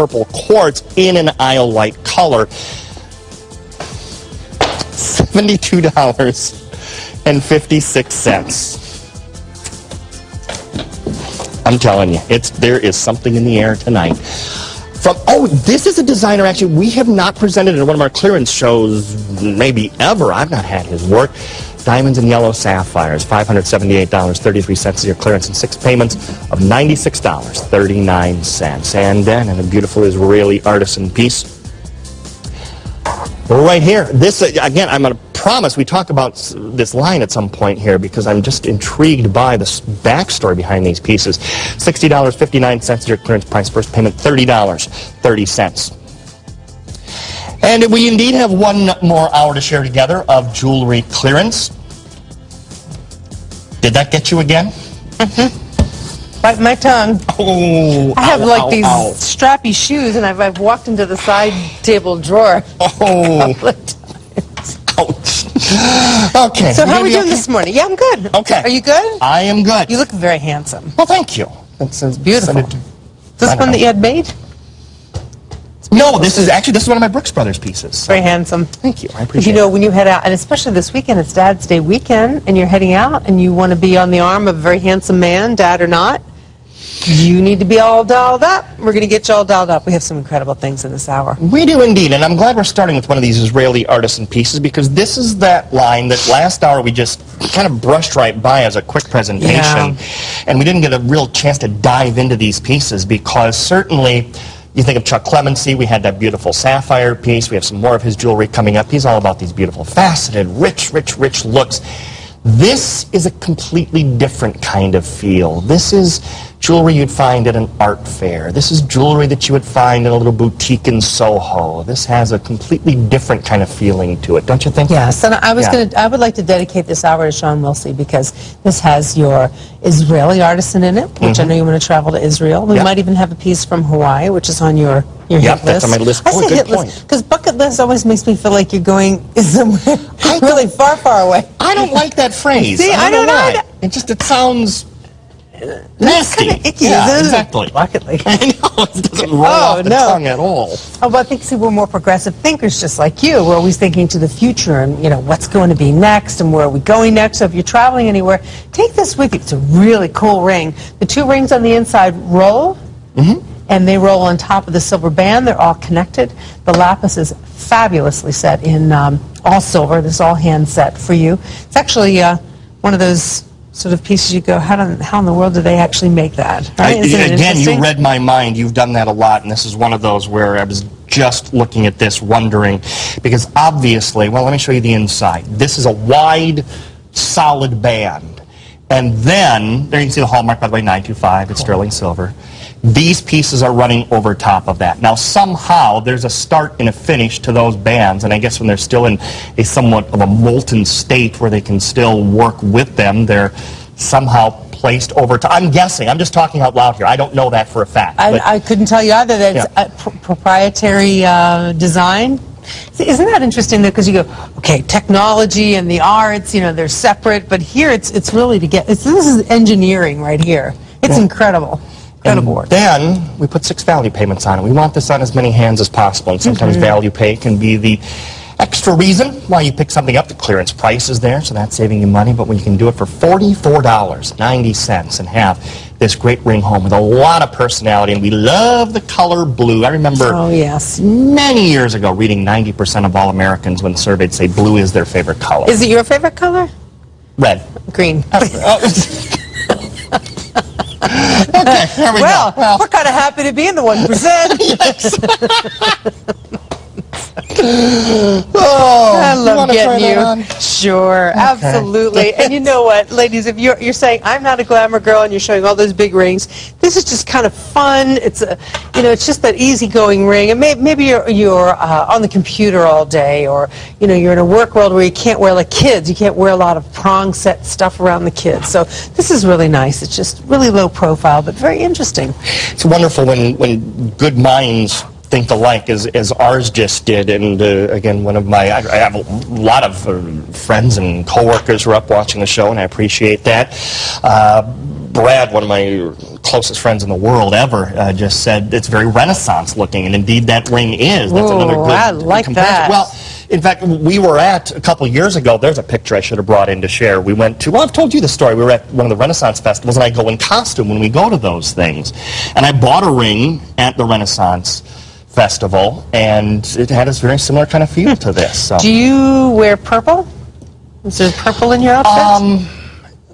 purple quartz in an aisle white color. $72.56. I'm telling you, there is something in the air tonight. This is a designer, actually, we have not presented in one of our clearance shows, maybe ever. I've not had his work. Diamonds and yellow sapphires, $578.33 is your clearance, and 6 payments of $96.39. And then, a beautiful Israeli artisan piece. Right here. This, again, I'm going to promise we talk about this line at some point here because I'm just intrigued by the backstory behind these pieces. $60.59 is your clearance price. First payment, $30.30. And we indeed have one more hour to share together of jewelry clearance. Did that get you again? Mm-hmm. Bite my tongue. Oh, I have these strappy shoes, and I've walked into the side table drawer. Oh. Ouch. Okay. So how are we doing this morning? Yeah, I'm good. Okay. Are you good? I am good. You look very handsome. Well, thank you. That's beautiful. Is this one that you had made? No, this is one of my Brooks Brothers pieces. Very handsome. Thank you. I appreciate it. You know, when you head out, and especially this weekend, it's Dad's Day weekend, and you're heading out, and you want to be on the arm of a very handsome man, dad or not, you need to be all dialed up. We're going to get you all dialed up. We have some incredible things in this hour. We do indeed, and I'm glad we're starting with one of these Israeli artisan pieces because this is that line that last hour we just kind of brushed right by as a quick presentation, yeah. And we didn't get a real chance to dive into these pieces because certainly you think of Chuck Clemency, we had that beautiful sapphire piece, we have some more of his jewelry coming up. He's all about these beautiful faceted, rich looks. This is a completely different kind of feel. This is jewelry you'd find at an art fair. This is jewelry that you would find in a little boutique in Soho. This has a completely different kind of feeling to it, don't you think? Yes, and I would like to dedicate this hour to Shawn Wilsie because this has your Israeli artisan in it, which I know you want to travel to Israel. We might even have a piece from Hawaii, which is on your hit list. That's on my list. I say hit list because bucket list always makes me feel like you're going somewhere really far, far away. I don't like that phrase. See, I don't know. It sounds nasty. Kind of icky. Yeah, exactly. Bucket list. I know, it doesn't roll off the tongue at all. Oh, but I think, see, we're more progressive thinkers just like you. We're always thinking to the future and, you know, what's going to be next and where are we going next. So if you're traveling anywhere, take this with you. It's a really cool ring. The 2 rings on the inside roll, and they roll on top of the silver band. They're all connected. The lapis is fabulously set in all silver. This is all hand set for you. It's actually one of those sort of pieces you go, how in the world do they actually make that? Right? Again, you read my mind. You've done that a lot, and this is one of those where I was just looking at this wondering, because obviously, well, let me show you the inside. This is a wide, solid band. And then, there you can see the hallmark, by the way, 925, it's sterling silver. These pieces are running over top of that. Now, somehow, there's a start and a finish to those bands, and I guess when they're still in a somewhat of a molten state where they can still work with them, they're somehow placed over top. I'm guessing. I'm just talking out loud here. I don't know that for a fact. I couldn't tell you either. That's a proprietary design. See, isn't that interesting, though? Because you go, okay, technology and the arts, you know, they're separate, but here it's really this is engineering right here. It's incredible. And then we put 6 value payments on it. We want this on as many hands as possible, and sometimes value pay can be the extra reason why you pick something up. The clearance price is there, so that's saving you money, but when you can do it for $44.90 and have this great ring home with a lot of personality, and we love the color blue. I remember many years ago reading 90% of all Americans when surveyed say blue is their favorite color. Is it your favorite color? Red. Green. Okay, there we go. Well, we're kind of happy to be in the 1%. I love getting you. Sure, absolutely. And you know what, ladies, if you're saying I'm not a glamour girl and you're showing all those big rings, this is just kind of fun. It's it's just that easygoing ring. And maybe you're on the computer all day, or you're in a work world where you can't wear like kids. You can't wear a lot of prong set stuff around the kids. So this is really nice. It's just really low profile, but very interesting. It's wonderful when good minds think alike as ours just did. And again, I have a lot of friends and coworkers who are up watching the show, and I appreciate that. Brad, one of my closest friends in the world ever just said it's very Renaissance looking, and indeed that ring is. That's another good I like comparison. that. Well, in fact, we were at, a couple years ago, there's a picture I should have brought in to share. We went to, well, I've told you the story. We were at one of the Renaissance festivals, and I go in costume when we go to those things. And I bought a ring at the Renaissance festival, and it had a very similar kind of feel to this. So. Do you wear purple? Is there purple in your outfit?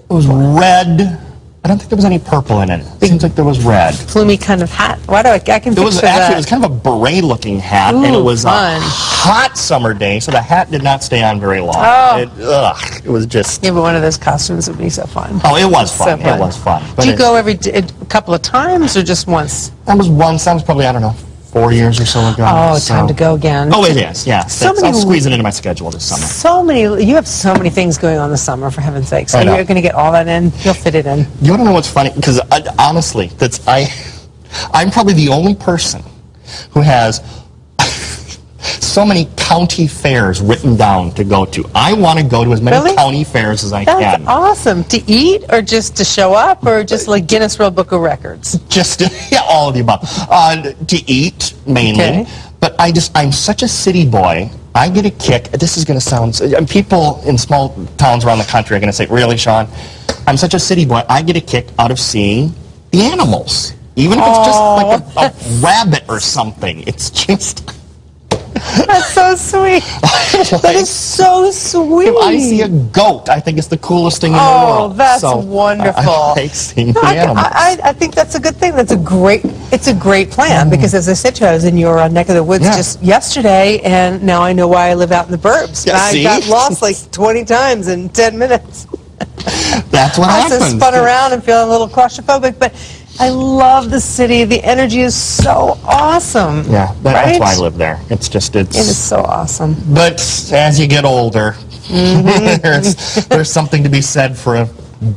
It was red. I don't think there was any purple in it. It seems like there was red. Flumy kind of hat. Why do I can picture It was that. it was kind of a beret-looking hat, Ooh, and it was fun. a hot summer day, so the hat did not stay on very long. Oh. It was just... Yeah, but one of those costumes would be so fun. Oh, it was fun. So fun. It was fun. But Do you go a couple of times or just once? That was once. That was probably, I don't know, 4 years or so ago. Oh, so. time to go again. Oh, it is, yeah. So many, I'll squeeze it into my schedule this summer. You have so many things going on this summer, for heaven's sakes. So I know. you're going to get all that in. You'll fit it in. You want to know what's funny? Because honestly, I'm probably the only person who has so many county fairs written down to go to. I want to go to as many Really? county fairs as I That's can. awesome. To eat or just to show up or just like Guinness World Book of Records? Just yeah, all of the above. To eat mainly, Okay. but I'm such a city boy. I get a kick. This is going to sound. And people in small towns around the country are going to say, "Really, Shawn?" I'm such a city boy. I get a kick out of seeing the animals, even if it's just like a rabbit or something. It's just. That's so sweet. That is so sweet. If I see a goat, I think it's the coolest thing in the world. Oh, that's So, wonderful. I like seeing the I, animals. I think that's a good thing. It's a great plan because, as I said to you, I was in your neck of the woods Yeah. just yesterday, and now I know why I live out in the burbs. Yeah, I see? got lost like 20 times in 10 minutes. That's what I happens. just spun around and feeling a little claustrophobic, but I love the city. The energy is so awesome. Yeah, that's right? why I live there. It's just It is so awesome. But as you get older, there's something to be said for a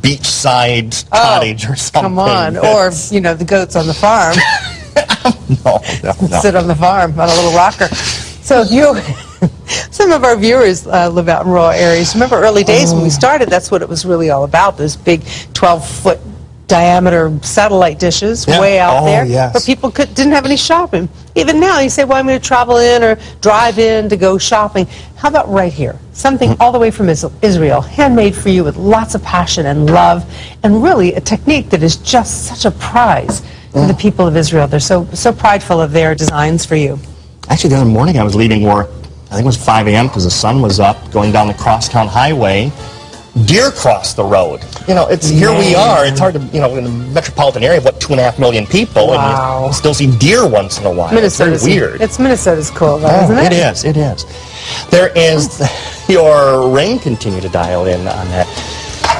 beachside cottage or something. Come on, or the goats on the farm. No. Sit on the farm on a little rocker. So some of our viewers live out in rural areas. Remember early days when we started, that's what it was really all about, those big 12-foot diameter satellite dishes way out there. Yes. But people didn't have any shopping. Even now, you say, well, I'm going to travel in or drive in to go shopping. How about right here? Something all the way from Israel, handmade for you with lots of passion and love, and really a technique that is just such a prize for the people of Israel. They're so prideful of their designs for you. Actually, the other morning I was leaving work, I think it was 5 a.m. because the sun was up, going down the crosstown highway. Deer crossed the road. Here we are. It's hard to, in the metropolitan area of, 2.5 million people, Wow. and you still see deer once in a while. Minnesota's It's very weird. Minnesota's cool, though, isn't it? It is. There is your ring. Continue to dial in on that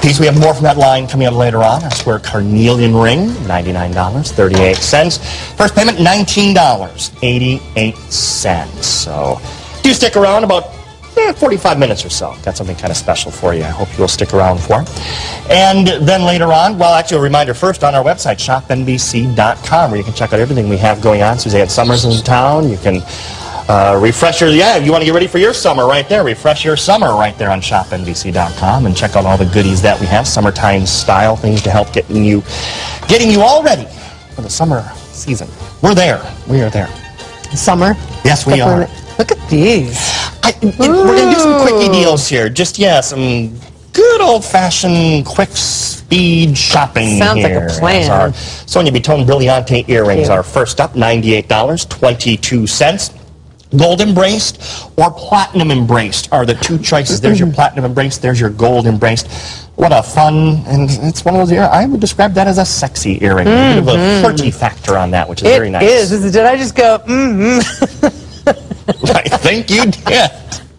piece. We have more from that line coming up later on. Our square carnelian ring, $99.38. First payment, $19.88. So do stick around about 45 minutes or so. Got something kind of special for you. I hope you'll stick around for. And then later on, well, actually a reminder first on our website, ShopNBC.com, where you can check out everything we have going on. Suzanne Summers in town. You can refresh you want to get ready for your summer right there. Refresh your summer right there on ShopNBC.com and check out all the goodies that we have. Summertime style things to help getting you all ready for the summer season. We're there. We are there. Summer? Yes, we are. Look at these. We're going to do some quickie deals here. Just, some good old-fashioned quick speed shopping Sounds here. like a plan. Our Sonia Bitone Brillante earrings are first up, $98.22. Gold embraced or platinum embraced are the two choices. There's your platinum embraced, there's your gold embraced. What a fun, and it's one of those I would describe that as a sexy earring. A bit of a flirty factor on that, which is very nice. It is. Did I just go, I think you did.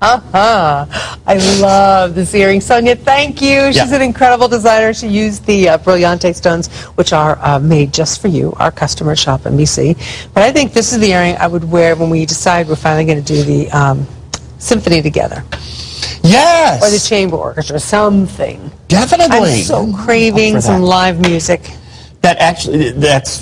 I love this earring. Sonia, thank you. She's an incredible designer. She used the Brillante stones, which are made just for you, our customer at ShopNBC. But I think this is the earring I would wear when we decide we're finally going to do the symphony together. Yes. Or the chamber orchestra, something. Definitely. I'm so craving some live music. That's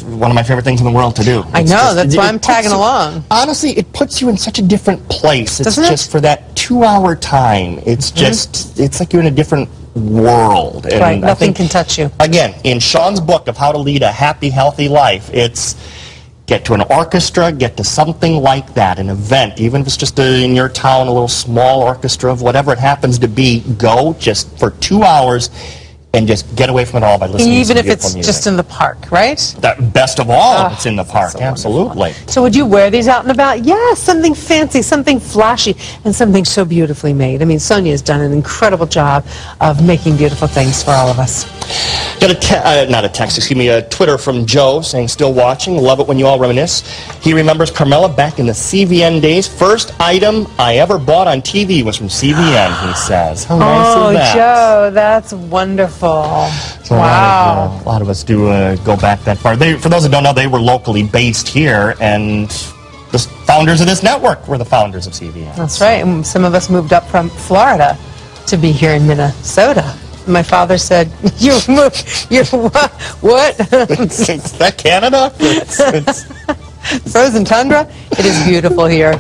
one of my favorite things in the world to do. I know, that's why I'm tagging along. Honestly, it puts you in such a different place. It's Doesn't just it? for that 2-hour time. It's just, it's like you're in a different world. And Right, nothing can touch you. Again, in Shawn's book of How to Lead a Happy, Healthy Life, it's get to an orchestra, get to something like that, an event, even if it's just in your town, a little small orchestra of whatever it happens to be, go just for 2 hours and just get away from it all by listening to some Even if beautiful it's music. just in the park, right? Best of all, if it's in the park, so absolutely. So would you wear these out and about? Yes, something fancy, something flashy, and something so beautifully made. I mean, Sonia has done an incredible job of making beautiful things for all of us. Got a Twitter from Joe saying, still watching, love it when you all reminisce. He remembers Carmela back in the CVN days. First item I ever bought on TV was from CVN, he says. How nice is that? Joe, that's wonderful. So Wow. A lot of us do go back that far. For those that don't know, they were locally based here, and the founders of this network were the founders of CVN. That's right. And some of us moved up from Florida to be here in Minnesota. My father said, "You moved? You what? Is that Canada? Frozen tundra? It is beautiful here."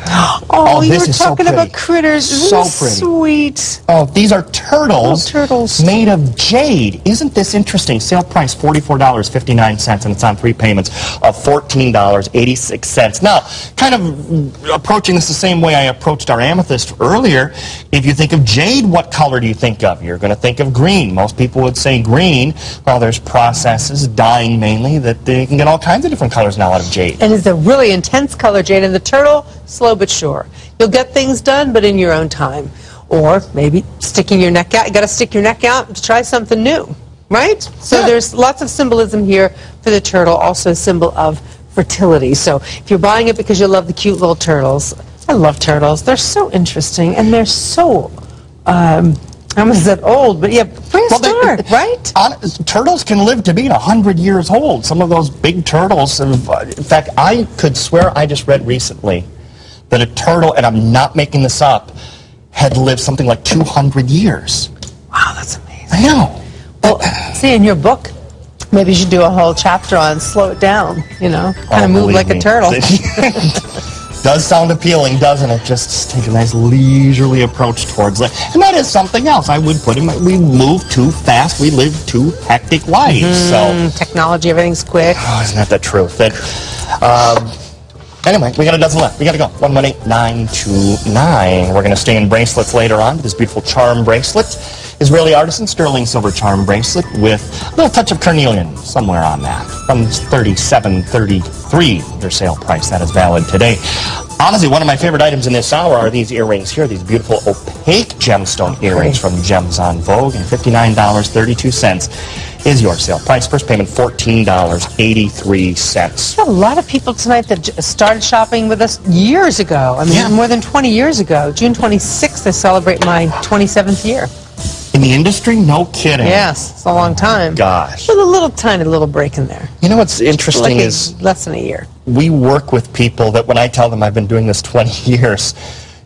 Oh, you this were is so talking about pretty. critters. Isn't So this pretty. sweet? Oh, these are turtles, turtles. made of jade. Isn't this interesting? Sale price $44.59, and it's on 3 payments of $14.86. Now, kind of approaching this the same way I approached our amethyst earlier, if you think of jade, what color do you think of? You're going to think of green. Most people would say green. Well, there's processes, dyeing mainly, that they can get all kinds of different colors now out of jade. And it's a really intense color, Jade. And the turtle, slow but sure. You'll get things done, but in your own time. Or maybe sticking your neck out. You got to stick your neck out to try something new, right? So there's lots of symbolism here for the turtle, also a symbol of fertility. So if you're buying it because you love the cute little turtles, I love turtles. They're so interesting, and they're so, I almost said old, but yeah, prehistoric, right? Turtles can live to be 100 years old. Some of those big turtles, in fact, I could swear I just read recently that a turtle, and I'm not making this up, had lived something like 200 years. Wow, that's amazing. I know. Well, see, in your book, maybe you should do a whole chapter on slow it down, you know, kind of move like a turtle. Does sound appealing, doesn't it? Just take a nice leisurely approach towards it. And that is something else I would put in my, we move too fast, we live too hectic lives. So Technology, everything's quick. oh, isn't that the truth? That, anyway, we got a dozen left. We got to go. 118-929. We're going to stay in bracelets later on. This beautiful charm bracelet. Israeli Artisan sterling silver charm bracelet with a little touch of carnelian somewhere on that. From $37.33, their sale price. That is valid today. Honestly, one of my favorite items in this hour are these earrings here, these beautiful opaque gemstone earrings from Gems on Vogue, and $59.32 is your sale price. First payment, $14.83. A lot of people tonight that started shopping with us years ago. I mean, more than 20 years ago. June 26th, I celebrate my 27th year. In the industry? No kidding. Yes, it's a long time. Gosh. With a little tiny little break in there. You know what's interesting Like is less than a year. we work with people that when I tell them I've been doing this 20 years,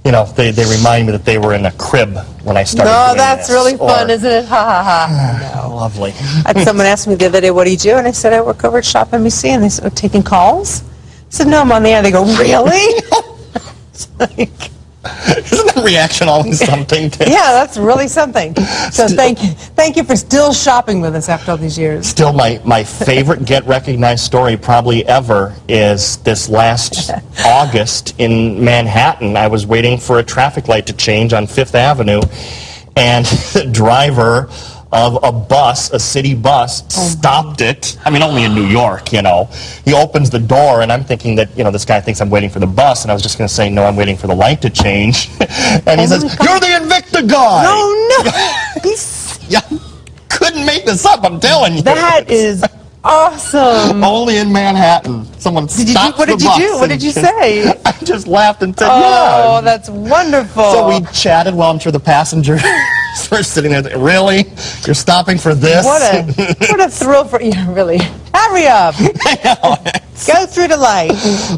you know, they remind me that they were in a crib when I started doing That's this. really fun, isn't it? Ha ha ha. No. Lovely. Someone asked me the other day, what do you do? And I said, I work over at ShopNBC. And they said, oh, taking calls? I said, no, I'm on the air. They go, really? It's like, Isn't that reaction always something? yeah, that's really something. So thank you for still shopping with us after all these years. Still, my favorite get recognized story probably ever is this last August in Manhattan. I was waiting for a traffic light to change on Fifth Avenue, and the driver of a bus, a city bus, stopped it. I mean, only in New York, you know. He opens the door, and I'm thinking that, you know, this guy thinks I'm waiting for the bus, and I was just going to say, no, I'm waiting for the light to change. And he says, you're the Invicta guy! No. Yeah, couldn't make this up, I'm telling you. That is awesome. Only in Manhattan. Someone stops What the did you bus do? What and did you just- say? I just laughed and said, Oh, yeah. that's wonderful. So we chatted while I'm sure the passengers were sitting there. Really? You're stopping for this? What a thrill for you, really. Hurry up. Go through the light.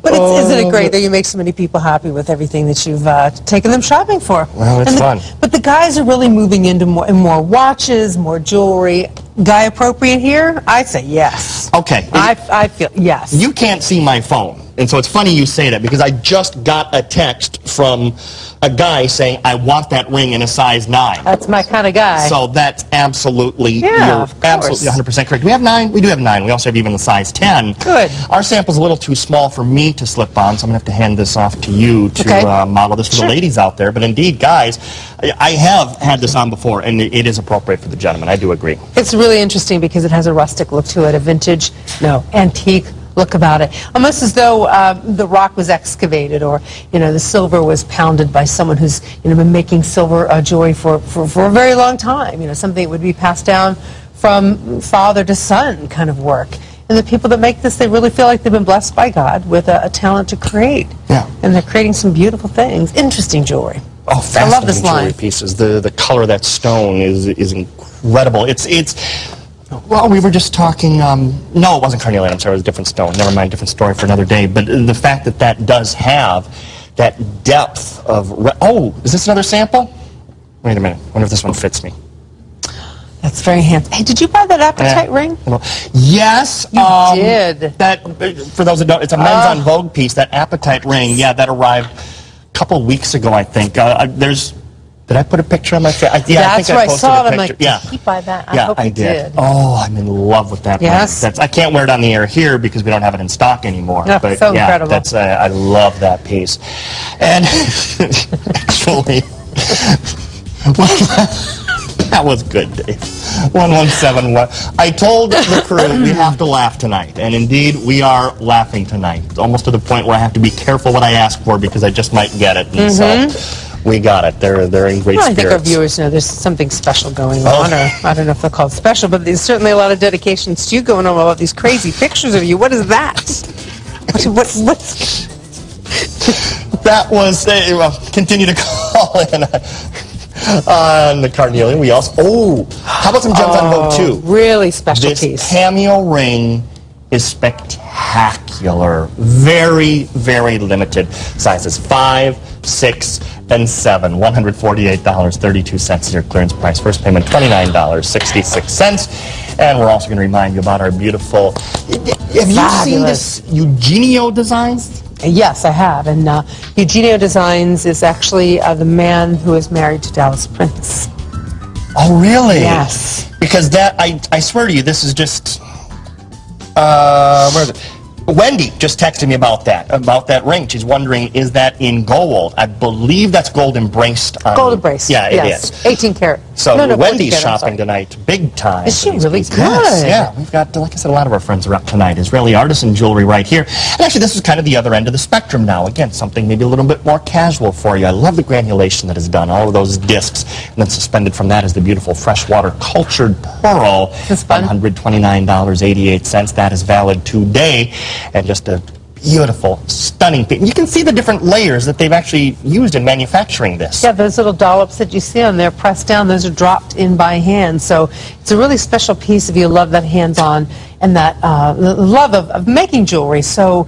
But isn't it great that you make so many people happy with everything that you've taken them shopping for? Well, it's fun. But the guys are really moving into more watches, more jewelry. Guy appropriate here? I'd say yes. Okay. I feel yes. You can't see my phone, And so it's funny you say that, because I just got a text from a guy saying, I want that ring in a size 9. That's my kind of guy. So that's absolutely, Yeah, you're of course. absolutely 100% correct. We have 9? We do have 9. We also have even the size 10. Good. Our sample's a little too small for me to slip on, so I'm going to have to hand this off to you to Okay. model this for the ladies out there. But indeed, guys, I have had this on before, and it is appropriate for the gentleman. I do agree. It's really interesting because it has a rustic look to it, a vintage, antique look about it. Almost as though the rock was excavated, or, the silver was pounded by someone who's, been making silver jewelry for a very long time. Something that would be passed down from father to son kind of work. And the people that make this, they really feel like they've been blessed by God with a talent to create. Yeah. And they're creating some beautiful things, interesting jewelry. Oh, fascinating I love this jewelry line. pieces. The color of that stone is incredible. Well, we were just talking, no, it wasn't carnelian, I'm sorry, it was a different stone. Never mind, different story for another day. But the fact that that does have that depth of, oh, is this another sample? Wait a minute, I wonder if this one fits me. That's very handsome. Hey, did you buy that apatite ring? Yes. You did. That, for those that don't, it's a men's on Vogue piece, that apatite ring. Yeah, that arrived a couple weeks ago, I think. Did I put a picture on my face? Yeah, That's I think where I posted saw a it. I'm picture. like, Yeah. did he buy that? I Yeah, hope I he did. Oh, I'm in love with that Yes? ring. I can't wear it on the air here because we don't have it in stock anymore. Oh, but so yeah, incredible. I love that piece. And actually, that was good, Dave. 1171. I told the crew we have to laugh tonight, and indeed we are laughing tonight. It's almost to the point where I have to be careful what I ask for because I just might get it. And so we got it. They're in great Well, I spirits. think our viewers know there's something special going on, or I don't know if they'll call it special, but there's certainly a lot of dedications to you going on about these crazy pictures of you. What is that? What's That was, well, continue to call in on the carnelian. We also, how about some gems on Vogue too? really special This piece. Cameo ring is spectacular. Very, very limited. Sizes 5, 6, and 7. $148.32 is your clearance price. First payment $29.66. And we're also going to remind you about our beautiful... Have you seen this Eugenio Designs? Yes, I have. And Eugenio Designs is actually the man who is married to Dallas Prince. Oh, really? Yes. Because that, I swear to you, this is just... where is it? Wendy just texted me about that ring. She's wondering, is that in gold? I believe that's gold embraced. Gold embraced. Yeah, yes. it is. 18 karat. So no, Wendy's 14 karat, I'm shopping tonight, big time. Is she for these really pieces. good? Yes, yeah. We've got, like I said, a lot of our friends are up tonight. Israeli artisan jewelry right here. And actually, this is kind of the other end of the spectrum now. Again, something maybe a little bit more casual for you. I love the granulation that is done, all of those discs. And then suspended from that is the beautiful freshwater cultured pearl. That's fun. $129.88. That is valid today. And just a beautiful, stunning piece. You can see the different layers that they've actually used in manufacturing this. Yeah, those little dollops that you see on there pressed down, those are dropped in by hand. So it's a really special piece if you love that hands-on and that love of making jewelry. So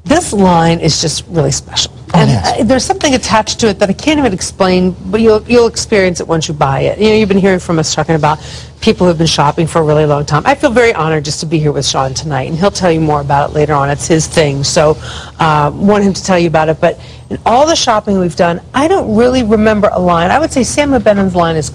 this line is just really special. And there's something attached to it that I can't even explain, but you'll experience it once you buy it. You've been hearing from us talking about people who have been shopping for a really long time. I feel very honored just to be here with Shawn tonight, and he'll tell you more about it later on. It's his thing, so want him to tell you about it. But in all the shopping we've done, I don't really remember a line. I would say Sam Benham's line is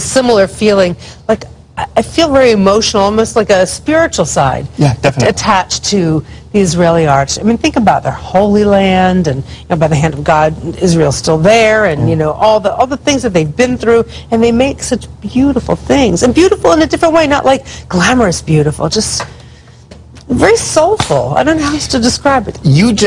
similar feeling. Like, I feel very emotional, almost like a spiritual side attached to the Israeli art. I mean, think about their Holy Land, and by the hand of God, Israel's still there, and all the things that they've been through, and they make such beautiful things, and beautiful in a different way, not like glamorous beautiful, just very soulful. I don't know how else to describe it.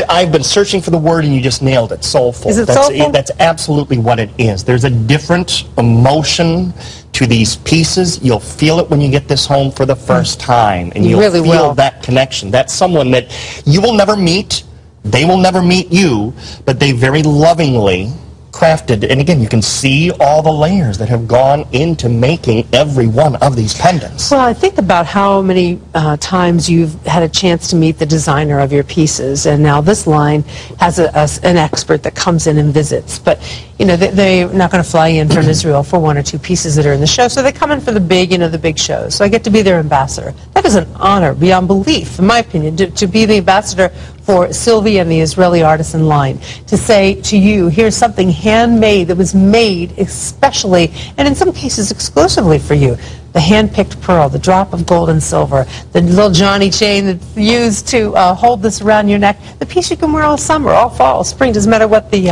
I've been searching for the word, and you just nailed it. Soulful. Is it soulful? That's absolutely what it is. There's a different emotion to these pieces. You'll feel it when you get this home for the first time, and you'll really feel will. that connection. That's someone that you will never meet. They will never meet you, but they very lovingly crafted, and again, you can see all the layers that have gone into making every one of these pendants. Well, I think about how many times you've had a chance to meet the designer of your pieces, and now this line has an expert that comes in and visits. But they're not going to fly in from Israel for one or two pieces that are in the show, so they come in for the big, the big shows. So I get to be their ambassador. That is an honor beyond belief, in my opinion, to be the ambassador for Sylvie and the Israeli Artisan line to say to you, here's something handmade that was made especially, and in some cases exclusively for you. The hand-picked pearl, the drop of gold and silver, the little Johnny chain that's used to hold this around your neck, the piece you can wear all summer, all fall, spring, doesn't matter what the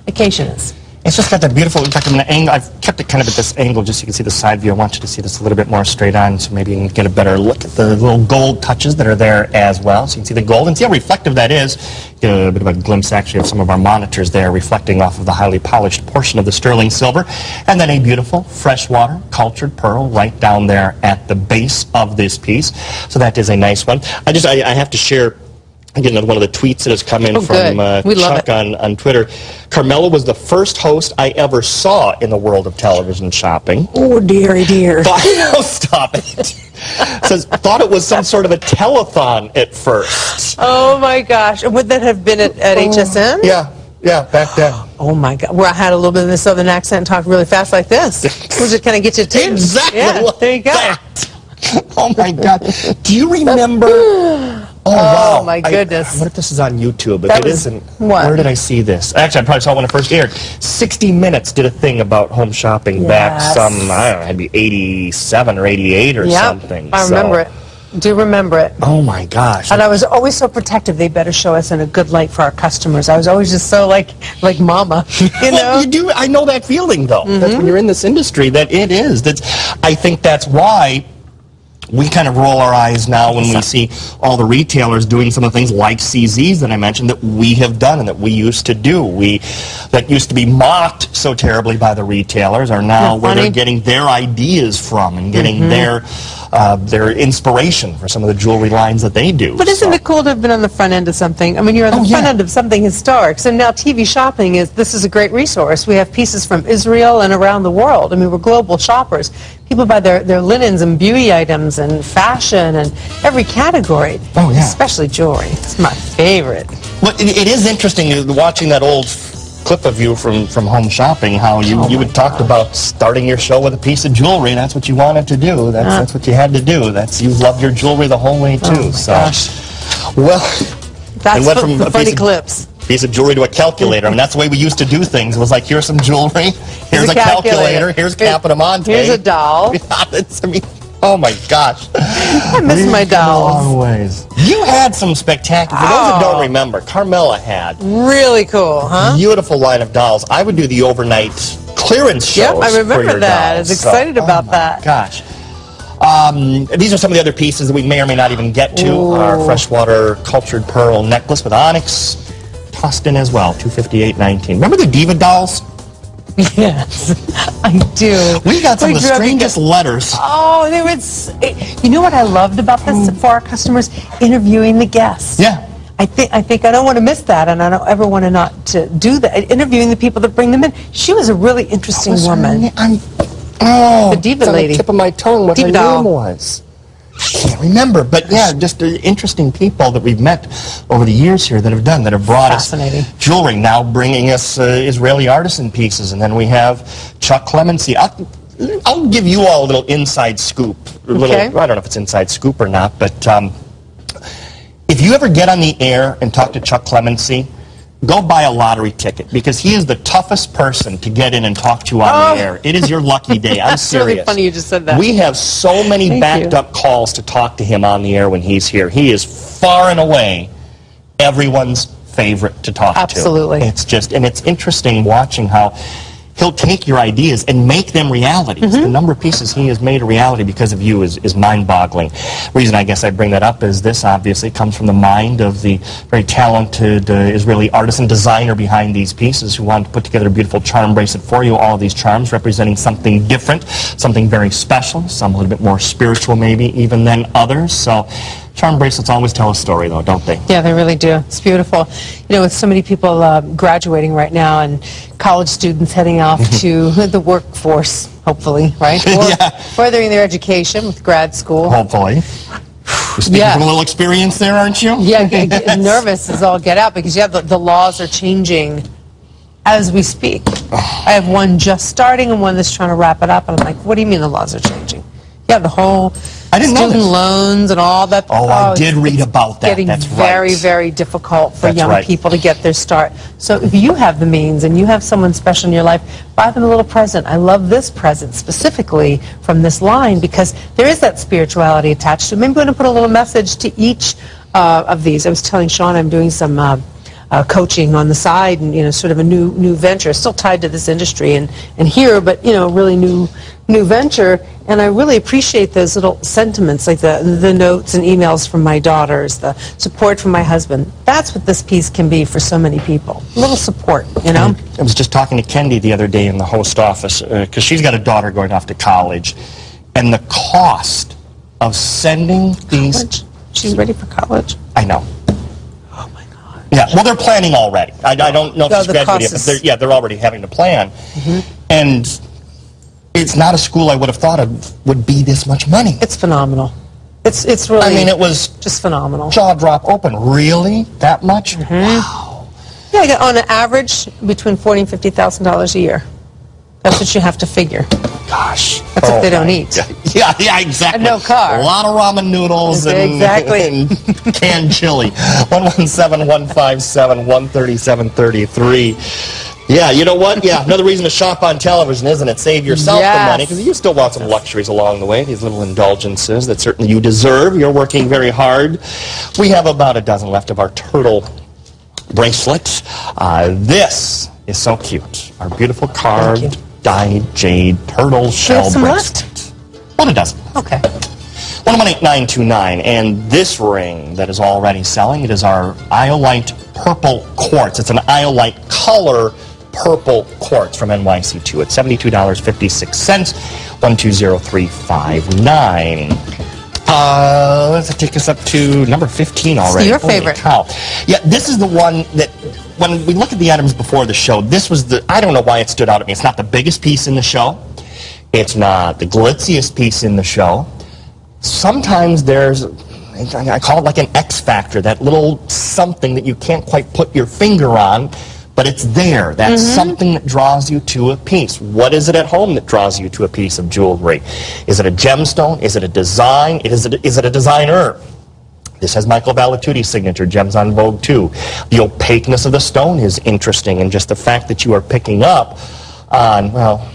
occasion is. It's just got that beautiful, in fact, I'm gonna angle, I've kept it kind of at this angle just so you can see the side view. I want you to see this a little bit more straight on, so maybe you can get a better look at the little gold touches that are there as well. So you can see the gold and see how reflective that is. Get a bit of a glimpse actually of some of our monitors there reflecting off of the highly polished portion of the sterling silver. And then a beautiful freshwater cultured pearl right down there at the base of this piece. So that is a nice one. I have to share again, one of the tweets that has come in from Chuck on Twitter. Carmela was the first host I ever saw in the world of television shopping. Oh, dearie dear. Stop it. Says, thought it was some sort of a telethon at first. Oh, my gosh. And would that have been at HSN? Yeah, back then. Oh, my God. Where I had a little bit of the southern accent and talked really fast like this. We'll just kind of get you tuned. Exactly. Yeah, there you go. That. Oh, my God. Do you remember... Oh, wow. My goodness. I wonder if this is on YouTube. If that it isn't, what? Where did I see this? Actually, I probably saw it when it first aired. 60 Minutes did a thing about home shopping back some, I don't know, it had to be 87 or 88 or something. I remember it. Do remember it. Oh, my gosh. And I was always so protective. They better show us in a good light for our customers. I was always just so like mama, you know? Well, you do. I know that feeling, though. That's when you're in this industry, that it is. I think that's why we kind of roll our eyes now when we see all the retailers doing some of the things like CZs that I mentioned that we have done and that we used to do. That used to be mocked so terribly by the retailers are now where they're getting their ideas from and getting their inspiration for some of the jewelry lines that they do. But isn't it cool to have been on the front end of something? I mean, you're on the front end of something historic. So now TV shopping this is a great resource. We have pieces from Israel and around the world. I mean, we're global shoppers. People buy their linens and beauty items and fashion and every category. Oh, yeah. Especially jewelry. It's my favorite. Well, it is interesting watching that old clip of you from Home Shopping, how you had talked about starting your show with a piece of jewelry. That's what you wanted to do. That's what you had to do. You loved your jewelry the whole way, too. Gosh. Well, that's from the funny clips. Piece of jewelry to a calculator. I mean, that's the way we used to do things. It was like, here's some jewelry, here's a calculator, here's Capitamonte. Here's a doll. Oh my gosh. I miss my dolls. Long ways. You had some spectacular, for those that don't remember, Carmela had. Really cool, huh? Beautiful line of dolls. I would do the overnight clearance shows. Yep, I remember that. I was excited about that. Gosh. These are some of the other pieces that we may or may not even get to. Our freshwater cultured pearl necklace with onyx. Tossed in as well, $258.19. Remember the Diva dolls? Yes, I do. We got some of the strangest letters. Oh, you know what I loved about this for our customers? Interviewing the guests. Yeah. I think I don't want to miss that, and I don't ever want to not to do that. Interviewing the people that bring them in. She was a really interesting woman. The Diva lady. On the tip of my tongue what her name was. I can't remember, but yeah, just interesting people that we've met over the years here that have brought us jewelry. Now bringing us Israeli artisan pieces, and then we have Chuck Clemency. I'll give you all a little inside scoop. I don't know if it's inside scoop or not, but if you ever get on the air and talk to Chuck Clemency, go buy a lottery ticket, because he is the toughest person to get in and talk to on the air. It is your lucky day. I'm serious. That's really funny you just said that. We have so many backed up calls to talk to him on the air when he's here. He is far and away everyone's favorite to talk to. Absolutely. It's just, and it's interesting watching how he'll take your ideas and make them realities. The number of pieces he has made a reality because of you is mind-boggling. The reason I guess I bring that up is this obviously comes from the mind of the very talented Israeli artisan designer behind these pieces who wanted to put together a beautiful charm bracelet for you. All of these charms representing something different, something very special, some a little bit more spiritual maybe even than others. So charm bracelets always tell a story, though, don't they? Yeah, they really do. It's beautiful. You know, with so many people graduating right now and college students heading off to the workforce, hopefully, right? Or furthering their education with grad school. Hopefully. You're speaking from a little experience there, aren't you? Yeah, nervous as all get out, because the laws are changing as we speak. I have one just starting and one that's trying to wrap it up, and I'm like, what do you mean the laws are changing? Yeah, the whole I didn't know student this. loans and all that. Oh, I did read about that. Getting That's very, right. very difficult for That's young right. people to get their start. So if you have the means and you have someone special in your life, buy them a little present. I love this present specifically from this line because there is that spirituality attached to it. Maybe we're going to put a little message to each of these. I was telling Shawn I'm doing some coaching on the side, and sort of a new venture, still tied to this industry and here, but really new venture. And I really appreciate those little sentiments, like the notes and emails from my daughters, the support from my husband. That's what this piece can be for so many people. A little support, I was just talking to Kendi the other day in the host office because she's got a daughter going off to college, and the cost of sending these. College? She's ready for college. I know. Oh my God. Yeah, well, they're planning already. I don't know if she's graduated yet, but they're already having to plan. And it's not a school I would have thought would be this much money. It's phenomenal. It's really. I mean, it was just phenomenal. Jaw drop open. Really? That much? Wow. Yeah, I got on an average between $40,000 and $50,000 a year. That's what you have to figure. Gosh. That's if they don't eat. Yeah, exactly. And no car. A lot of ramen noodles and canned chili. 117-157-137-33. Yeah, you know what? Yeah, another reason to shop on television, isn't it? Save yourself the money, because you still want some luxuries along the way, these little indulgences that certainly you deserve. You're working very hard. We have about a dozen left of our turtle bracelets. This is so cute. Our beautiful carved, dyed jade turtle shell bracelet. About a dozen. Okay. 118-929, and this ring that is already selling, it is our iolite purple quartz. It's an iolite color purple quartz from NYC2 at $72.56, 120359. Let's take us up to number 15 already. Your favorite. Cow. Yeah, this is the one that, when we look at the items before the show, this was I don't know why it stood out at me. It's not the biggest piece in the show. It's not the glitziest piece in the show. Sometimes there's, I call it like an X factor, that little something that you can't quite put your finger on, but it's there. That's something that draws you to a piece. What is it at home that draws you to a piece of jewelry? Is it a gemstone? Is it a design? Is it a designer? This has Michael Vallatuti's signature, Gems on Vogue 2. The opaqueness of the stone is interesting, and just the fact that you are picking up on, well,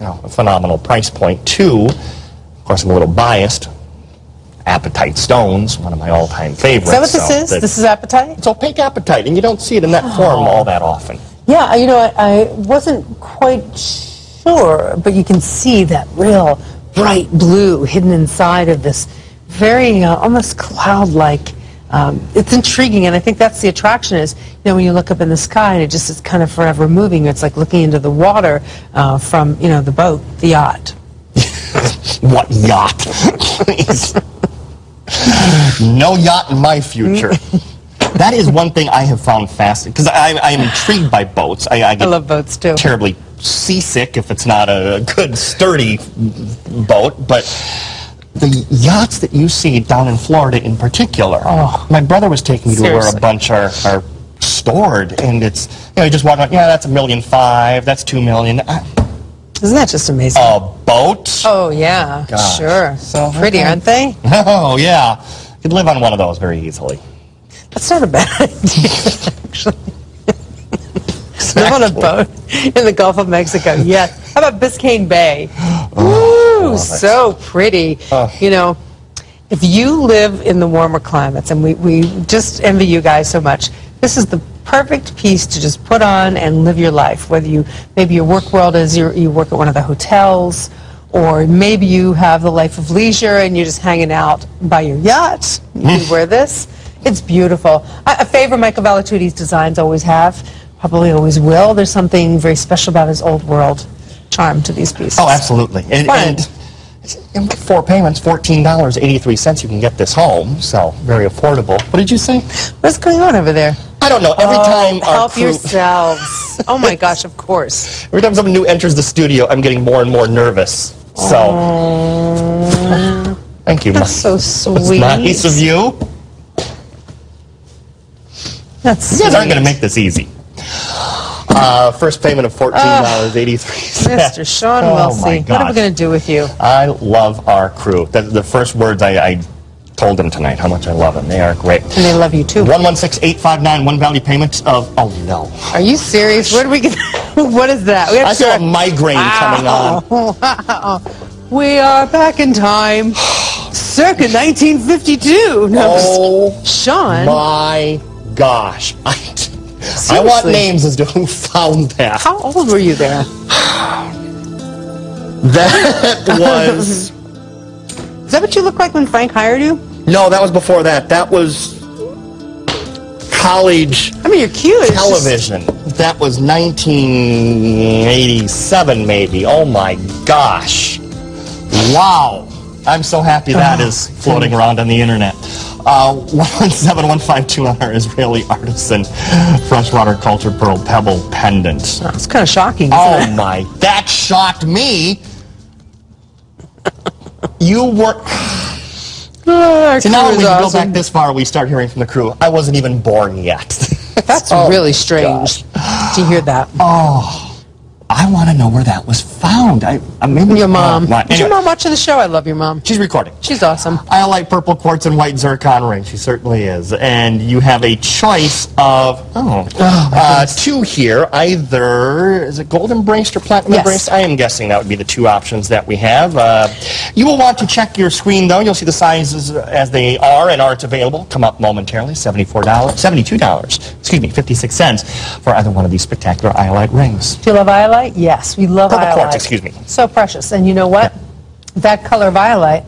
a phenomenal price point, too. Of course, I'm a little biased. Apatite stones, one of my all-time favorites. Is that what this is? This is apatite? It's opaque apatite, and you don't see it in that form all that often. Yeah, I wasn't quite sure, but you can see that real bright blue hidden inside of this very almost cloud-like. It's intriguing, and I think that's the attraction is, when you look up in the sky and it just is kind of forever moving. It's like looking into the water from, the boat, the yacht. What yacht? Please. No yacht in my future. That is one thing I have found fascinating, because I am intrigued by boats. I love boats, too. Terribly seasick if it's not a good, sturdy boat, but the yachts that you see down in Florida in particular, my brother was taking me to where a bunch are stored, and it's, you just walk around, that's $1.5 million, that's $2 million. Isn't that just amazing? A boat? Oh, yeah, Gosh. Sure. So pretty, aren't they? Oh, yeah. You could live on one of those very easily. That's not a bad idea, actually. Live on a boat in the Gulf of Mexico, yes. How about Biscayne Bay? Ooh, so pretty. If you live in the warmer climates, and we just envy you guys so much, this is the perfect piece to just put on and live your life. Whether maybe your work world is you work at one of the hotels, or maybe you have the life of leisure and you're just hanging out by your yacht. You can wear this. It's beautiful. A favor Michael Vallatuti's designs always have, probably always will. There's something very special about his old world charm to these pieces. Oh, absolutely. And 4 payments, $14.83, you can get this home, so very affordable. What did you say? What's going on over there? I don't know. Every time our help crew... yourselves. Oh my gosh, of course. Every time someone new enters the studio, I'm getting more and more nervous. So, thank you. That's so sweet. That's nice of you. That's You guys aren't going to make this easy. First payment of $14.83. Mr. Shawn Wilsie, my what are we going to do with you? I love our crew. The first words I told them tonight, how much I love them. They are great. And they love you too. 116-859, one value payment of, oh no. Are you serious? What are we going to, what is that? We have I feel a migraine coming on. We are back in time. Circa 1952. No, Oh, Shawn. my gosh. I want names as to who found that. How old were you there? That was... Is that what you look like when Frank hired you? No, that was before that. That was college I mean, you're cute. television. That was 1987, maybe. Oh, my gosh. Wow. I'm so happy that is floating around on the internet. 117152 on our Israeli Artisan freshwater cultured pearl pebble pendant. Oh, it's kind of shocking, isn't Oh it? my, that shocked me. You were... Our So now crew when is we go awesome. back this far, we start hearing from the crew. I wasn't even born yet. That's Oh, really strange to hear that. Oh, I want to know where that was found. Maybe Your mom. Is Is your mom watching the show? I love your mom. She's recording. She's awesome. I like purple quartz and white zircon ring. She certainly is. And you have a choice of two here. Either is it gold embraced or platinum Yes. embraced? I am guessing that would be the two options that we have. You will want to check your screen though. You'll see the sizes as they are and it's available. Come up momentarily. $72. Excuse me, 56 cents for either one of these spectacular iolite rings. Do you love iolite? Yes, we love Purple iolite. quartz, excuse me. So precious. And you know what? That color of iolite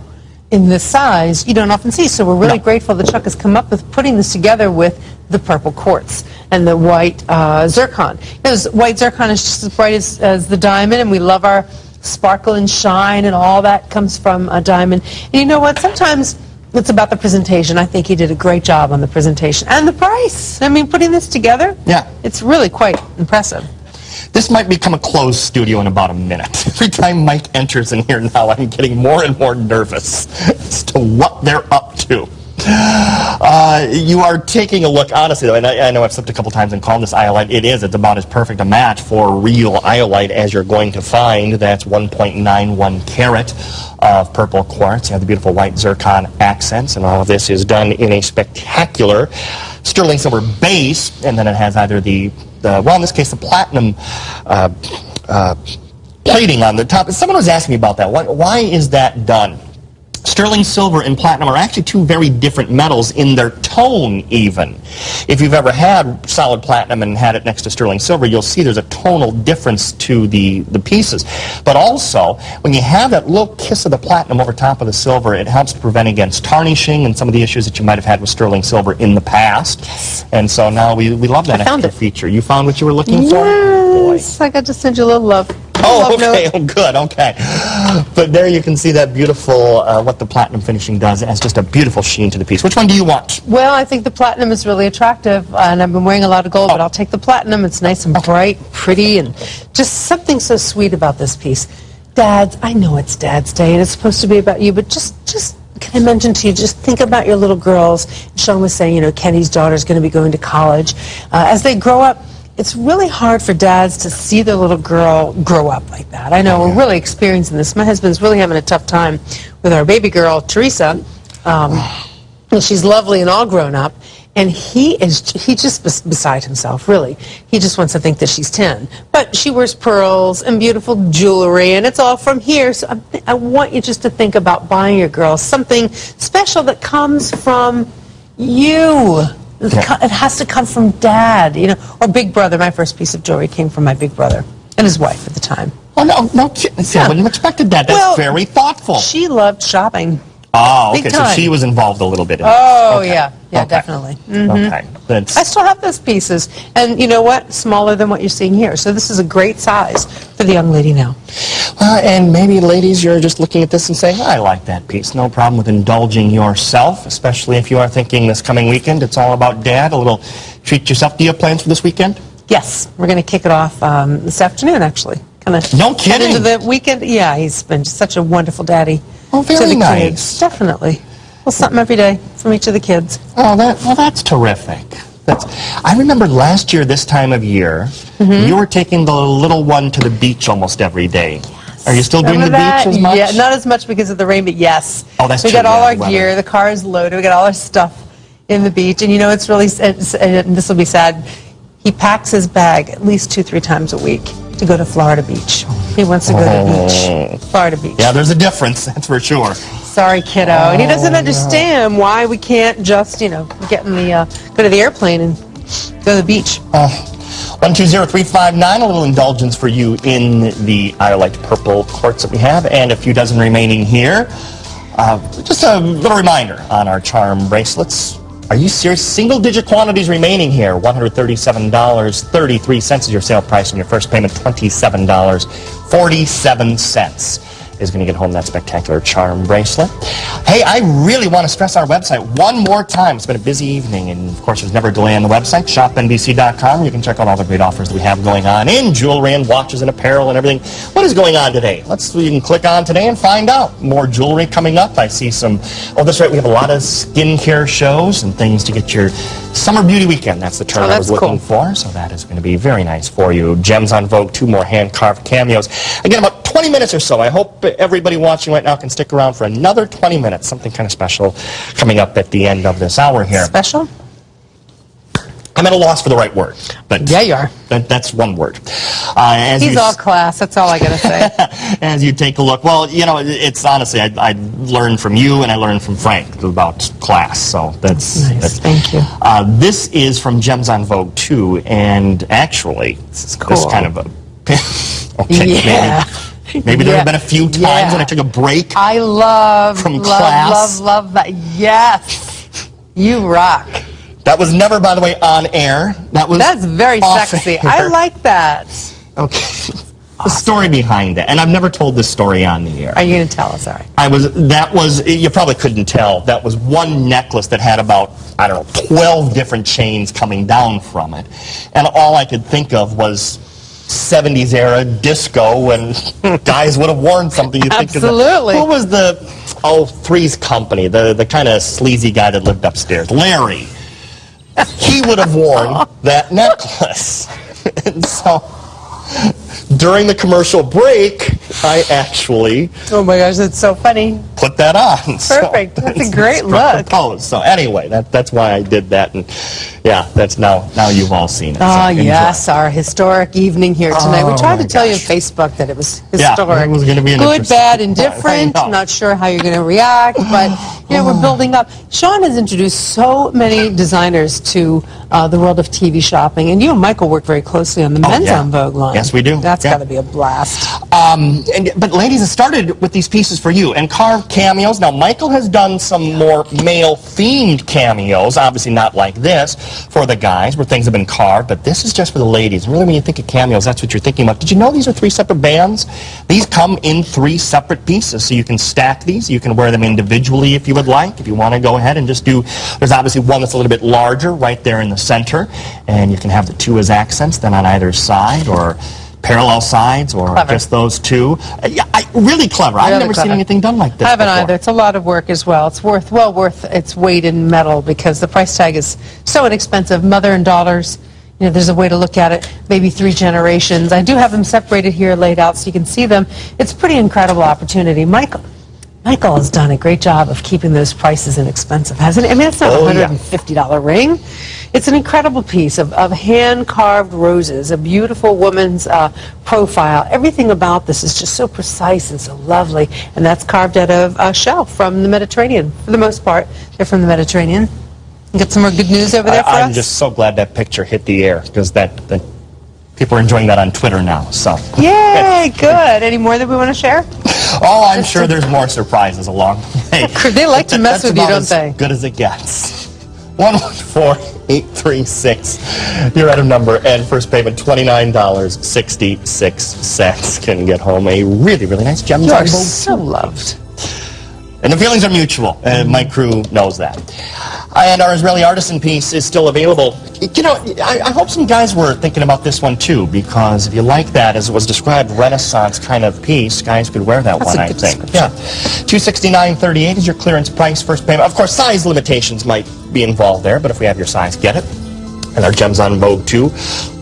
in this size you don't often see. So we're really grateful that Chuck has come up with putting this together with the purple quartz and the white zircon. Because white zircon is just as bright as the diamond, and we love our sparkle and shine, and all that comes from a diamond. And you know what? Sometimes it's about the presentation. I think he did a great job on the presentation. And the price. I mean, putting this together, it's really quite impressive. This might become a closed studio in about a minute. Every time Mike enters in here now, I'm getting more and more nervous as to what they're up to. You are taking a look, honestly, though, and I know I've slipped a couple times and called this iolite. It's about as perfect a match for real iolite as you're going to find. That's 1.91 carat of purple quartz. You have the beautiful white zircon accents, and all of this is done in a spectacular sterling silver base, and then it has either well, in this case, the platinum plating on the top. Someone was asking me about that. Why is that done? Sterling silver and platinum are actually two very different metals in their tone, even. If you've ever had solid platinum and had it next to sterling silver, you'll see there's a tonal difference to the pieces. But also, when you have that little kiss of the platinum over top of the silver, it helps to prevent against tarnishing and some of the issues that you might have had with sterling silver in the past. Yes. And so now we love that extra feature. You found what you were looking for? Yes, I got to send you a little love. Oh, okay. Oh, good. Okay. But there you can see that beautiful, what the platinum finishing does. It has just a beautiful sheen to the piece. Which one do you want? Well, I think the platinum is really attractive, and I've been wearing a lot of gold, but I'll take the platinum. It's nice and bright, pretty, and just something so sweet about this piece. Dads, I know it's Dad's Day, and it's supposed to be about you, but just can I mention to you, just think about your little girls. Shawn was saying, you know, Kenny's daughter's going to be going to college. As they grow up, it's really hard for dads to see their little girl grow up like that. I know we're really experiencing this. My husband's really having a tough time with our baby girl, Teresa. She's lovely and all grown up, and he just beside himself, really. He just wants to think that she's 10. But she wears pearls and beautiful jewelry, and it's all from here. So I want you just to think about buying your girl something special that comes from you. It has to come from Dad, you know, or Big Brother. My first piece of jewelry came from my big brother and his wife at the time. Oh, no kidding. I wouldn't have expected that. That's very thoughtful. She loved shopping. Oh, okay, so she was involved a little bit in this. Oh, okay. Yeah, definitely. Okay. I still have those pieces, and you know what? Smaller than what you're seeing here. So this is a great size for the young lady now. And maybe, ladies, you're just looking at this and saying, I like that piece. No problem with indulging yourself, especially if you are thinking this coming weekend, it's all about Dad, a little treat yourself. Do you have plans for this weekend? Yes, we're going to kick it off this afternoon, actually. No kidding. Into the weekend. Yeah, he's been just such a wonderful daddy. Oh, very nice. Kids. Definitely. Well, something every day from each of the kids. Oh, that's terrific. I remember last year, this time of year, you were taking the little one to the beach almost every day. Are you still doing the beach as much? Yeah, not as much because of the rain, but yes. Oh, that's we true. We got all our the gear, the car is loaded, we got all our stuff in the beach. And you know, it's really, and this will be sad, he packs his bag at least 2-3 times a week to go to Florida Beach. He wants to go to the beach, Florida Beach. Yeah, there's a difference, that's for sure. Sorry, kiddo. And he doesn't understand why we can't just, you know, get in the, go to the airplane and go to the beach. 120359, a little indulgence for you in the Iolite purple quartz that we have, and a few dozen remaining here. Just a little reminder on our charm bracelets. Are you serious? Single-digit quantities remaining here. $137.33 is your sale price, and your first payment, $27.47. Is going to get home that spectacular charm bracelet. Hey, I really want to stress our website one more time. It's been a busy evening, and of course there's never a delay on the website, shopnbc.com. You can check out all the great offers that we have going on in jewelry and watches and apparel and everything. What is going on today? You can click on today and find out. More jewelry coming up. I see some, oh, that's right, we have a lot of skincare shows and things to get your summer beauty weekend. That's the term I was looking for, so that is going to be very nice for you. Gems on Vogue, 2 more hand-carved cameos. Again, about 20 minutes or so. I hope everybody watching right now can stick around for another 20 minutes. Something kind of special coming up at the end of this hour here. Special? I'm at a loss for the right word. But yeah, you are. That's one word. He's all class. That's all I got to say. As you take a look, well, you know, it's honestly, I learned from you and I learned from Frank about class. So that's nice. Thank you. This is from Gems on Vogue 2, and actually, this is cool. This kind of a okay, yeah. Maybe there have been a few times when I took a break. I love class. love that. Yes, you rock. That was never, by the way, on air. That's very sexy. Air. I like that. Okay. Awesome. The story behind it, and I've never told this story on the air. Are you going to tell us? Sorry. You probably couldn't tell. That was one necklace that had about, I don't know, 12 different chains coming down from it, and all I could think of was 70s era disco, and guys would have worn something. You think Absolutely. Who was Three's Company, the kind of sleazy guy that lived upstairs? Larry. He would have worn that necklace. And so during the commercial break, I actually... Oh my gosh, that's so funny. ...put that on. Perfect. So, that's a great look. Pose. So anyway, that's why I did that. And yeah, that's now you've all seen it. Oh, yes, our historic evening here tonight. We tried to tell you on Facebook that it was historic. Yeah, it was going to be an good, bad, and different. Not sure how you're going to react, but you know, we're building up. Shawn has introduced so many designers to the world of TV shopping, and you and Michael work very closely on the men's on Vogue line. Yes, we do. That's got to be a blast. But ladies, it started with these pieces for you and carved cameos. Now, Michael has done some more male-themed cameos, obviously not like this for the guys, where things have been carved, but this is just for the ladies. Really, when you think of cameos, that's what you're thinking about. Did you know these are 3 separate bands? These come in 3 separate pieces, so you can stack these. You can wear them individually if you would like. If you want to go ahead and just do, there's obviously one that's a little bit larger right there in the center, and you can have the 2 as accents, then on either side, or parallel sides, or just those 2. Yeah, really clever. I've never seen anything done like this. I haven't either. It's a lot of work as well. It's well worth its weight in metal because the price tag is so inexpensive. Mother and daughters, you know, there's a way to look at it. Maybe 3 generations. I do have them separated here, laid out, so you can see them. It's a pretty incredible opportunity. Michael has done a great job of keeping those prices inexpensive, hasn't he? I mean, it's not a $150 ring. It's an incredible piece of hand-carved roses, a beautiful woman's profile. Everything about this is just so precise and so lovely, and that's carved out of shell from the Mediterranean. For the most part, they're from the Mediterranean. You got some more good news over there for us? I'm just so glad that picture hit the air, because people are enjoying that on Twitter now. So yay, good. Any more that we want to share? Oh, I'm sure there's more surprises along the way. They like to mess with you, don't they? As good as it gets. 114836, your item number, and first payment $29.66. Can get home a really, really nice Gems on Vogue. You are so loved. And the feelings are mutual, and my crew knows that. And our Israeli Artisan piece is still available. You know, I hope some guys were thinking about this one too, because if you like that, as it was described, Renaissance kind of piece, guys could wear that one, I think. Yeah. $269.38 is your clearance price, first payment. Of course, size limitations might be involved there, but if we have your size, get it. And our Gems on Vogue 2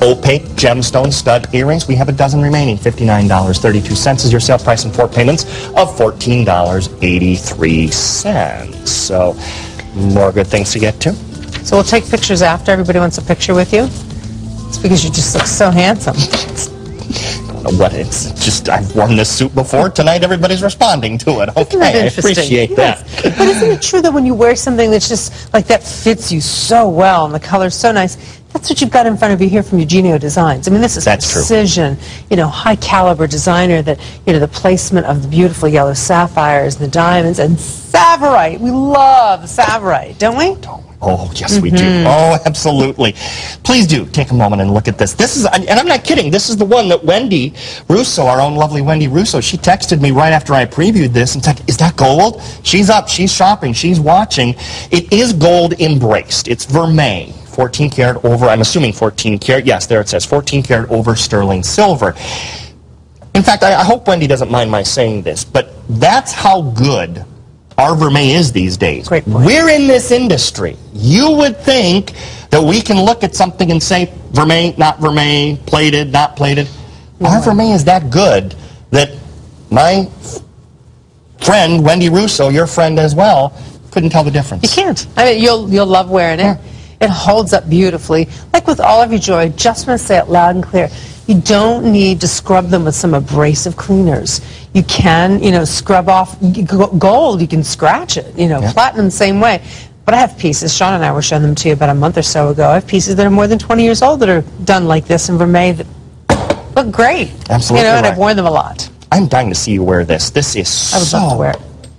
opaque gemstone stud earrings. We have a dozen remaining. $59.32 is your sale price and 4 payments of $14.83. So more good things to get to. So we'll take pictures after. Everybody wants a picture with you. It's because you just look so handsome. What it's just, I've worn this suit before. Tonight everybody's responding to it. Okay, I appreciate that. But isn't it true that when you wear something that's just like that fits you so well and the color's so nice, that's what you've got in front of you here from Eugenio Designs. I mean, this is precision, you know, high caliber designer that, you know, the placement of the beautiful yellow sapphires and the diamonds and Savorite. We love Savorite, don't we? Oh, yes, we do. Oh, absolutely. Please do take a moment and look at this. This is, and I'm not kidding, this is the one that Wendy Russo, our own lovely Wendy Russo, she texted me right after I previewed this and said, is that gold? She's up, she's shopping, she's watching. It is gold embraced. It's vermeil. 14 karat over, I'm assuming 14 karat, yes, there it says 14 karat over sterling silver. In fact, I hope Wendy doesn't mind my saying this, but that's how good our vermeil is these days. Great point. We're in this industry. You would think that we can look at something and say, vermeil, not vermeil, plated, not plated. Our vermeil is that good that my friend, Wendy Russo, your friend as well, couldn't tell the difference. You can't. I mean, you'll love wearing it. Yeah. It holds up beautifully. Like with all of your jewelry, I just want to say it loud and clear. You don't need to scrub them with some abrasive cleaners. You can, you know, scrub off gold. You can scratch it. You know, platinum the same way. But I have pieces. Shawn and I were showing them to you about a month or so ago. I have pieces that are more than 20 years old that are done like this in vermeil that look great. Absolutely, you know, and I've worn them a lot. I'm dying to see you wear this. This is I would love to wear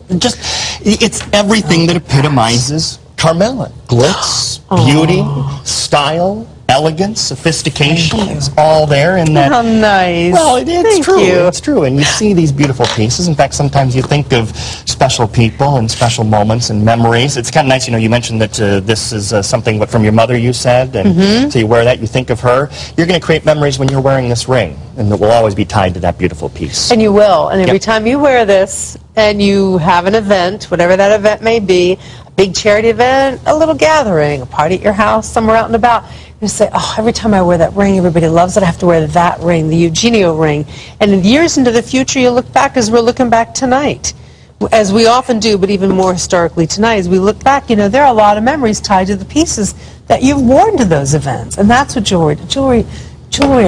it. Just, it's everything that epitomizes Carmela. Glitz, beauty, style, elegance, sophistication. It's all there in that. How nice. Well, it's Thank true. you. It's true. And you see these beautiful pieces. In fact, sometimes you think of special people and special moments and memories. It's kind of nice, you know, you mentioned that this is something from your mother, you said, and so you wear that, you think of her. You're going to create memories when you're wearing this ring, and it will always be tied to that beautiful piece. And you will. And every time you wear this and you have an event, whatever that event may be, a big charity event, a little gathering, a party at your house, somewhere out and about, you say, oh, every time I wear that ring, everybody loves it. I have to wear that ring, the Eugenio ring. And in years into the future, you look back as we're looking back tonight, as we often do, but even more historically tonight, as we look back, you know, there are a lot of memories tied to the pieces that you've worn to those events. And that's what jewelry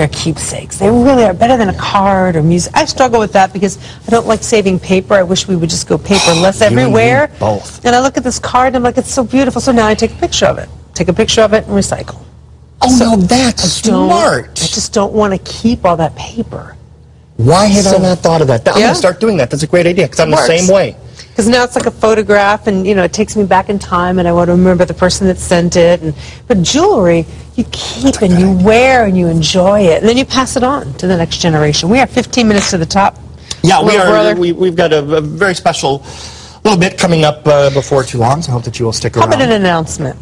are keepsakes. They really are better than a card or music. I struggle with that because I don't like saving paper. I wish we would just go paperless everywhere. Both. And I look at this card and I'm like, it's so beautiful. So now I take a picture of it. Take a picture of it and recycle. Oh, so no, that's smart. I just don't want to keep all that paper. Why had I not thought of that? I'm going to start doing that. That's a great idea because I'm the same way. Because now it's like a photograph, and you know, it takes me back in time, and I want to remember the person that sent it. But jewelry, you keep and you wear and you enjoy it, and then you pass it on to the next generation. We are 15 minutes to the top. Yeah, we are. We've got a very special little bit coming up before too long, so I hope that you will stick around. How about an announcement?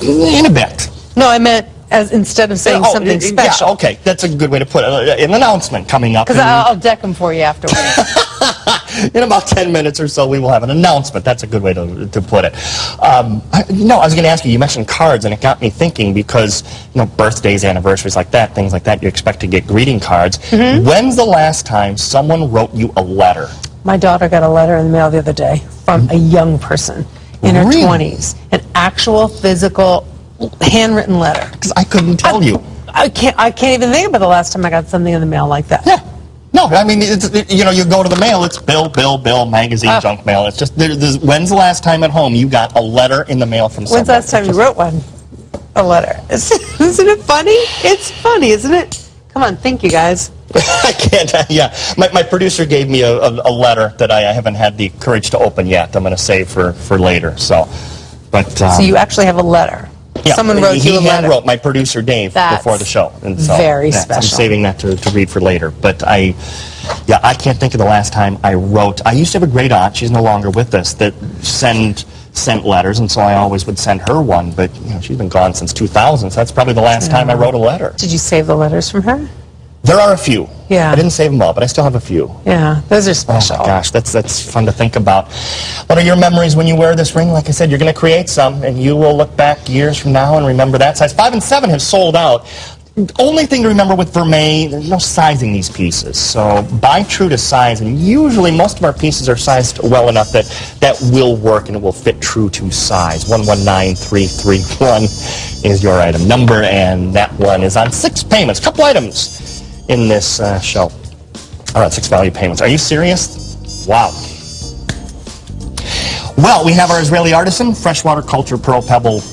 In a bit. No, I meant as instead of saying something special. Yeah, okay, that's a good way to put it. An announcement coming up. Because I'll deck them for you afterwards. In about 10 minutes or so, we will have an announcement. That's a good way to put it. I was going to ask you, you mentioned cards, and it got me thinking because, you know, birthdays, anniversaries like that, things like that, you expect to get greeting cards. When's the last time someone wrote you a letter? My daughter got a letter in the mail the other day from a young person in her 20s. An actual, physical, handwritten letter. Because I couldn't tell you. I can't even think about the last time I got something in the mail like that. Yeah. No, I mean, you know, you go to the mail, it's bill, magazine, junk mail. It's just, when's the last time at home you got a letter in the mail from someone? When's the last time you wrote one? A letter. Isn't it funny? It's funny, isn't it? Come on, think, you guys. I can't, yeah. My producer gave me a letter that I haven't had the courage to open yet. I'm going to save for later, so. But, so you actually have a letter? Yeah, someone wrote you a letter. He wrote my producer Dave before the show, and so very special. I'm saving that to read for later. But I can't think of the last time I wrote. I used to have a great aunt. She's no longer with us. That sent letters, and so I always would send her one. But you know, she's been gone since 2000, so that's probably the last time I wrote a letter. Did you save the letters from her? There are a few. Yeah. I didn't save them all, but I still have a few. Yeah, those are special. Oh my gosh, that's fun to think about. What are your memories when you wear this ring? Like I said, you're going to create some, and you will look back years from now and remember that size. 5 and 7 have sold out. Only thing to remember with Vermeil, there's no sizing these pieces. So buy true to size, and usually most of our pieces are sized well enough that that will work and it will fit true to size. 119331 is your item number, and that one is on 6 payments. Couple items in this show. All right, 6 value payments. Are you serious? Wow. Well, we have our Israeli Artisan freshwater culture pearl pebble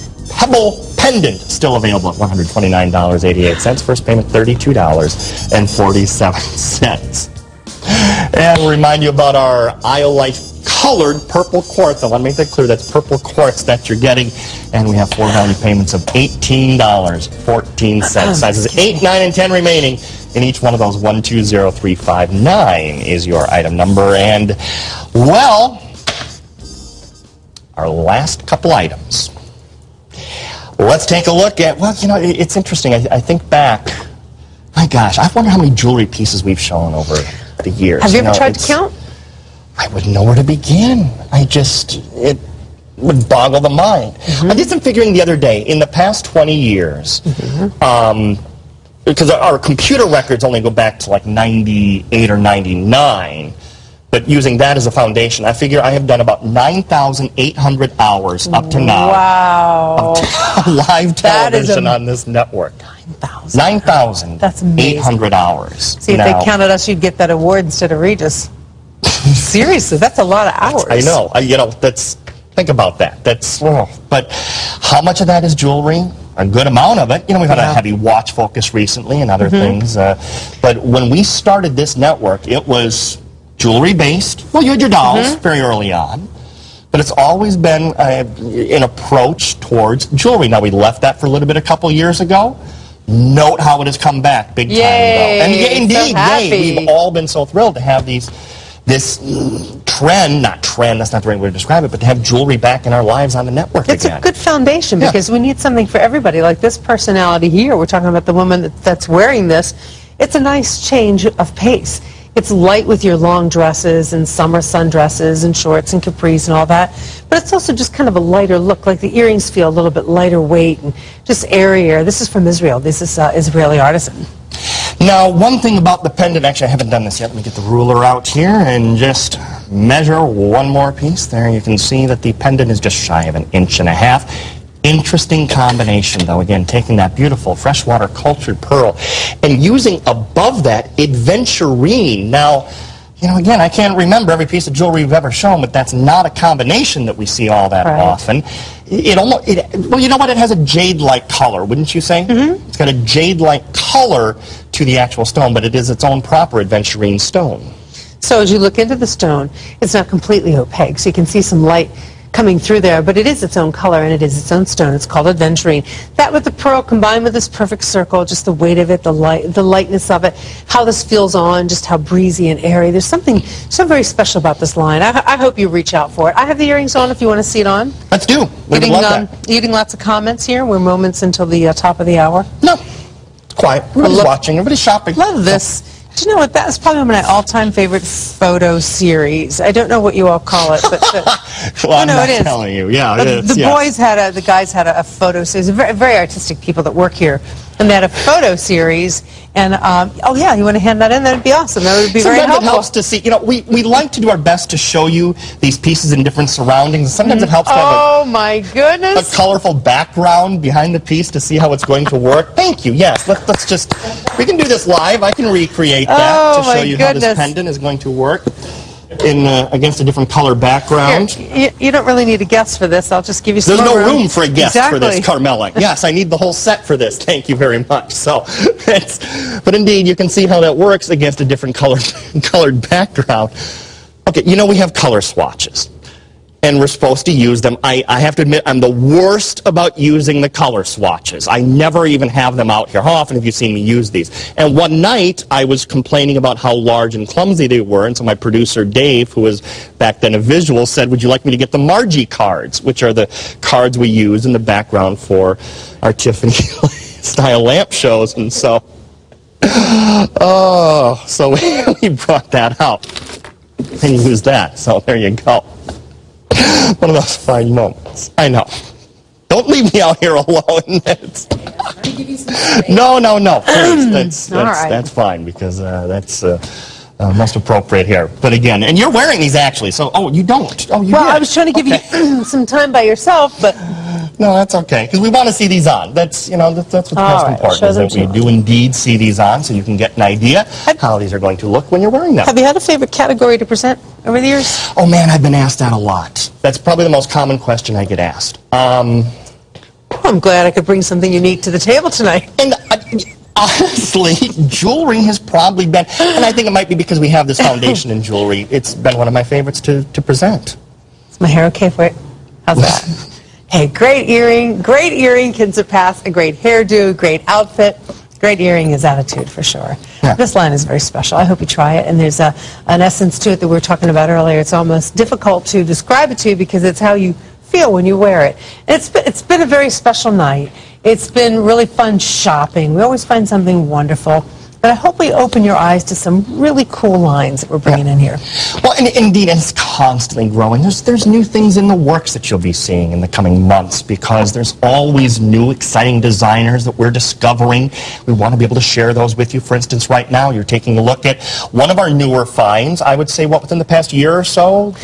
pendant still available at $129.88. First payment $32.47. And we'll remind you about our Iolite colored purple quartz. I want to make that clear. That's purple quartz that you're getting. And we have 4 value payments of $18.14. Sizes 8, 9, and 10 remaining. In each one of those, 120359 is your item number. And, well, our last couple items. Let's take a look at, well, you know, it's interesting. I think back, my gosh, I wonder how many jewelry pieces we've shown over the years. Have you ever tried to count? I wouldn't know where to begin. It would boggle the mind. I did some figuring the other day. In the past 20 years, because our computer records only go back to like 98 or 99, but using that as a foundation, I figure I have done about 9,800 hours up to now. Wow. Of live television on this network. 9,000. That's amazing. 800 hours. See, if they counted us, you'd get that award instead of Regis. Seriously, that's a lot of hours. I know. You know, think about that. But how much of that is jewelry? A good amount of it. You know, we've had a heavy watch focus recently and other things. But when we started this network, it was jewelry based. Well, you had your dolls very early on, but it's always been an approach towards jewelry. Now, we left that for a little bit a couple years ago. Note how it has come back big time, though. And indeed, we've all been so thrilled to have this trend, that's not the right way to describe it, but to have jewelry back in our lives on the network again. It's a good foundation because we need something for everybody. Like this personality here, we're talking about the woman that's wearing this. It's a nice change of pace. It's light with your long dresses and summer sundresses and shorts and capris and all that. But it's also just kind of a lighter look, like the earrings feel a little bit lighter weight and just airier. This is from Israel. This is Israeli Artisan. Now, one thing about the pendant, actually I haven't done this yet. Let me get the ruler out here and just measure one more piece. There you can see that the pendant is just shy of 1.5 inches. Interesting combination, though. Again, taking that beautiful freshwater cultured pearl and using above that aventurine. Now, you know, again, I can't remember every piece of jewelry we've ever shown, but that's not a combination that we see all that often. Well, you know what? It has a jade-like color, wouldn't you say? It's got a jade-like color to the actual stone, but it is its own proper aventurine stone. So as you look into the stone, it's not completely opaque, so you can see some light coming through there, but it is its own color and it is its own stone. It's called aventurine. That with the pearl combined with this perfect circle, just the weight of it, the lightness of it, how this feels on, just how breezy and airy. There's something so very special about this line. I hope you reach out for it. I have the earrings on if you want to see it on. Let's do. We would love that. Getting lots of comments here. We're moments until the top of the hour. No, it's quiet. Everybody's watching. Everybody's shopping. Love this. Do you know what? That's probably my all-time favorite photo series. I don't know what you all call it, but well, I'm not telling you. Yeah, the guys had a photo series. Very, very artistic people that work here, and they had a photo series. And oh yeah, you want to hand that in? That'd be awesome. That would be very helpful. Sometimes it helps to see. You know, we like to do our best to show you these pieces in different surroundings. Sometimes it helps to have my goodness, a colorful background behind the piece to see how it's going to work. Thank you. Yes, let's just. We can do this live. I can recreate that to show you how this pendant is going to work against a different color background. Here, you don't really need a guess for this. I'll just give you some There's no room for a guess for this, Carmela. Yes, I need the whole set for this. Thank you very much. So, but indeed, you can see how that works against a different colored background. Okay, you know we have color swatches, and we're supposed to use them. I have to admit, I'm the worst about using the color swatches. I never even have them out here. How often have you seen me use these? And one night, I was complaining about how large and clumsy they were, and so my producer, Dave, who was back then a visual, said, would you like me to get the Margie cards, which are the cards we use in the background for our Tiffany-style lamp shows, and so Oh, so we brought that out and used that. So there you go. One of those fine moments. I know. Don't leave me out here alone. No. Please. That's fine, because that's most appropriate here. But again, and you're wearing these actually, so, you don't. Oh, you Well, did. I was trying to give you some time by yourself, but... No, that's okay, because we want to see these on. That's, that's what's most important, is that we do indeed see these on, so you can get an idea how these are going to look when you're wearing them. Have you had a favorite category to present over the years? Oh, man, I've been asked that a lot. That's probably the most common question I get asked. I'm glad I could bring something unique to the table tonight. And honestly, jewelry has probably been, and I think it might be because we have this foundation in jewelry, it's been one of my favorites to present. Is my hair okay for it? How's that? Hey, great earring can surpass a great hairdo, great outfit. Great earring is attitude for sure. Yeah. This line is very special. I hope you try it. And there's an essence to it that we were talking about earlier. It's almost difficult to describe it to you because it's how you feel when you wear it. And it's been a very special night. It's been really fun shopping. We always find something wonderful. But I hope we open your eyes to some really cool lines that we're bringing in here. Well, and indeed, it's constantly growing. There's new things in the works that you'll be seeing in the coming months, because there's always new, exciting designers that we're discovering. We want to be able to share those with you. For instance, right now, you're taking a look at one of our newer finds, I would say, within the past year or so?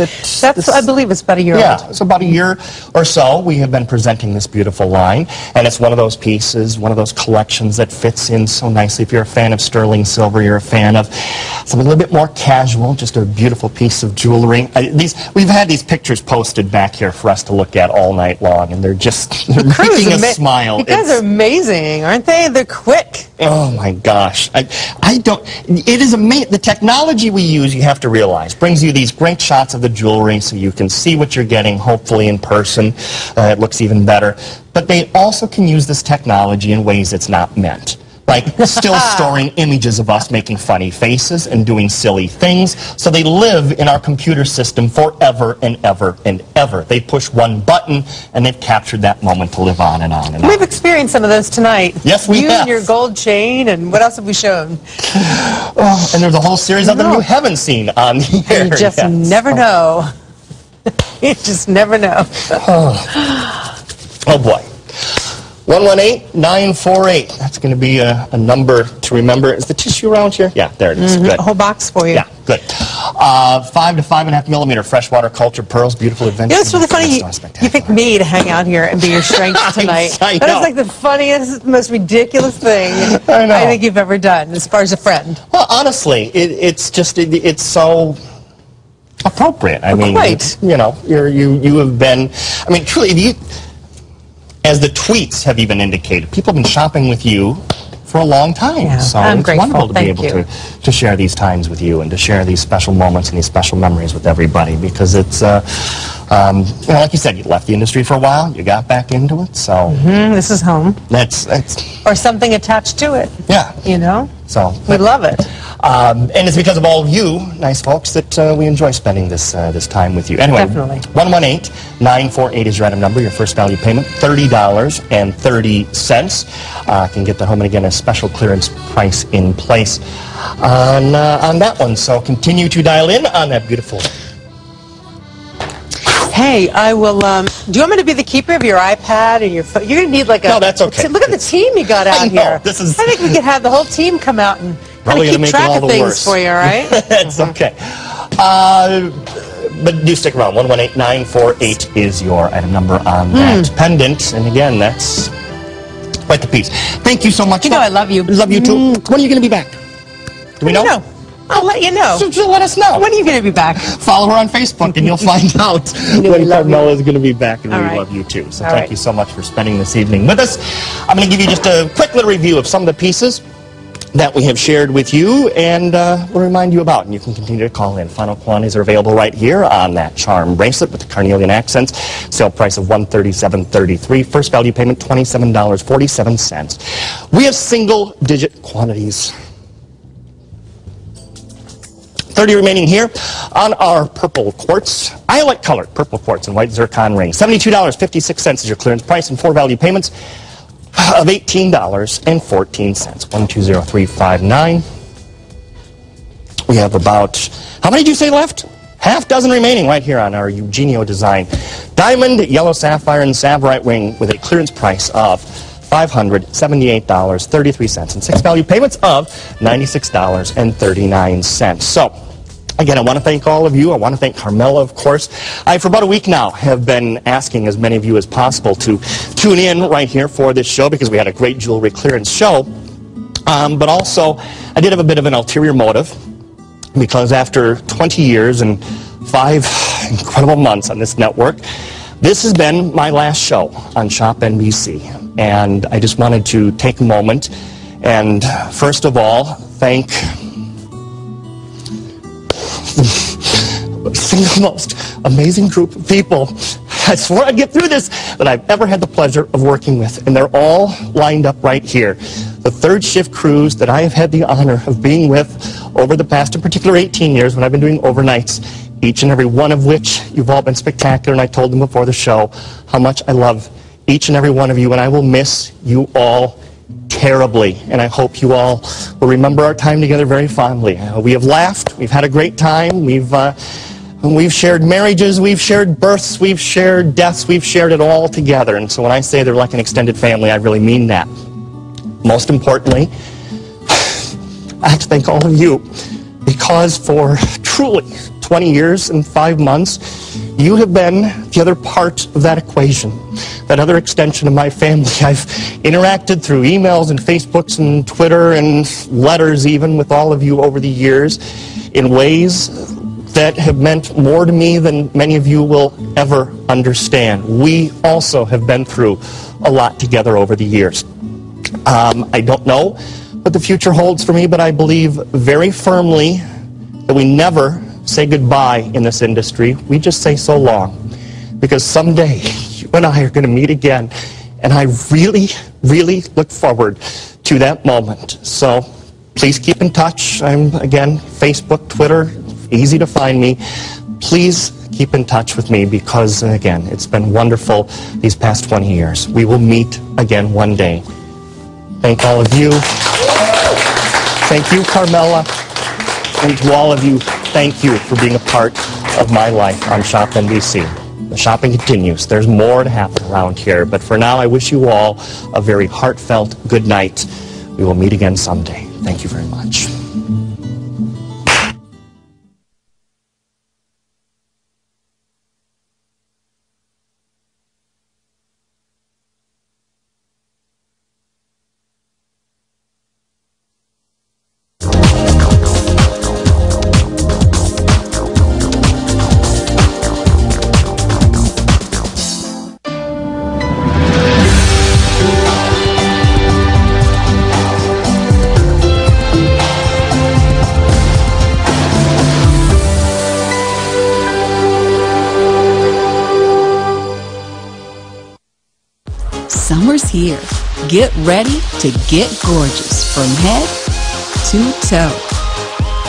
I believe it's about a year old. Yeah, it's about a year or so. We have been presenting this beautiful line, and it's one of those pieces, one of those collections that fits in so nicely. If you're a fan of sterling silver, you're a fan of something a little bit more casual, just a beautiful piece of jewelry. We've had these pictures posted back here for us to look at all night long, and they're making us smile. You guys are amazing, aren't they? They're quick. Oh my gosh. It is amazing. The technology we use, you have to realize, brings you these great shots of the jewelry so you can see what you're getting, hopefully in person. It looks even better. But they also can use this technology in ways it's not meant. Like still storing images of us making funny faces and doing silly things, so they live in our computer system forever and ever and ever. They push one button and they've captured that moment to live on and on and on. We've experienced some of those tonight. Yes, we have. You and your gold chain, and what else have we shown? Oh, and there's a whole series of them you haven't seen on the air. You just never know. You just never know. Oh boy. 118-948. That's going to be a number to remember. Is the tissue around here? Yeah, there it is. Good. A whole box for you. Yeah, good. 5 to 5.5 millimeter freshwater cultured pearls. Beautiful adventure. You know, it's really funny. You picked me to hang out here and be your strength tonight. I know. That is like the funniest, most ridiculous thing I think you've ever done, as far as a friend. Well, honestly, it's so appropriate. I mean, you have been. I mean, truly, as the tweets have even indicated, people have been shopping with you for a long time. Yeah, so I'm it's grateful. wonderful to be able to share these times with you and to share these special moments and these special memories with everybody, because it's, like you said, you left the industry for a while, you got back into it, so. This is home. That's or something attached to it. Yeah. You know? So. We love it. And it's because of all of you, nice folks, that we enjoy spending this time with you. Anyway, definitely. 118-948 is your item number. Your first value payment, $30.30. Can get the home, and again, a special clearance price in place on that one. So continue to dial in on that beautiful. Hey, I will, do you want me to be the keeper of your iPad and your phone? You're going to need like a... No, that's okay. Look at the team you got out here. This is... I think we could have the whole team come out and keep track of things for you, all right? That's okay. But do stick around. 118-948 is your item number on that pendant. And again, that's quite the piece. Thank you so much. You know I love you. Love you too. When are you going to be back? Do we know? I'll let you know. So let us know. When are you going to be back? Follow her on Facebook and you'll find out when Carmela is going to be back, and we love you too. So thank you so much for spending this evening with us. I'm going to give you just a quick little review of some of the pieces that we have shared with you, and we'll remind you about, and you can continue to call in. Final quantities are available right here on that charm bracelet with the carnelian accents. Sale price of $137.33. First value payment $27.47. We have single-digit quantities. 30 remaining here on our purple quartz. I like colored purple quartz and white zircon ring. $72.56 is your clearance price, and 4 value payments of $18.14. 120359. We have about, how many did you say left? Half dozen remaining right here on our Eugenio design. Diamond, yellow sapphire, and savorite ring with a clearance price of $578.33 and 6 value payments of $96.39. So, again, I want to thank all of you. I want to thank Carmela, of course. I, for about a week now, have been asking as many of you as possible to tune in right here for this show because we had a great jewelry clearance show. But also, I did have a bit of an ulterior motive because after 20 years and 5 incredible months on this network, this has been my last show on ShopNBC. And I just wanted to take a moment and, first of all, thank the single most amazing group of people I swore I'd get through this that I've ever had the pleasure of working with. And they're all lined up right here. The third shift crews that I have had the honor of being with over the past, in particular, 18 years when I've been doing overnights, each and every one of which you've all been spectacular. And I told them before the show how much I love each and every one of you, and I will miss you all terribly. And I hope you all will remember our time together very fondly. We have laughed. We've had a great time. We've shared marriages. We've shared births. We've shared deaths. We've shared it all together. And so when I say they're like an extended family, I really mean that. Most importantly, I have to thank all of you because for truly 20 years and 5 months, you have been the other part of that equation, that other extension of my family. I've interacted through emails and Facebooks and Twitter and letters even with all of you over the years in ways that have meant more to me than many of you will ever understand. We also have been through a lot together over the years. I don't know what the future holds for me, but I believe very firmly that we never say goodbye in this industry. We just say so long, because someday you and I are going to meet again, and I really, really look forward to that moment. So please keep in touch. I'm, again, Facebook, Twitter, easy to find me. Please keep in touch with me because, again, it's been wonderful these past 20 years. We will meet again one day. Thank all of you. Thank you, Carmela. And to all of you, thank you for being a part of my life on ShopNBC. The shopping continues. There's more to happen around here. But for now, I wish you all a very heartfelt good night. We will meet again someday. Thank you very much. Summer's here. Get ready to get gorgeous from head to toe.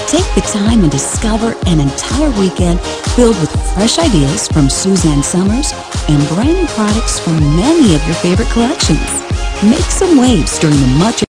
Take the time and discover an entire weekend filled with fresh ideas from Suzanne Summers and brand new products from many of your favorite collections. Make some waves during the much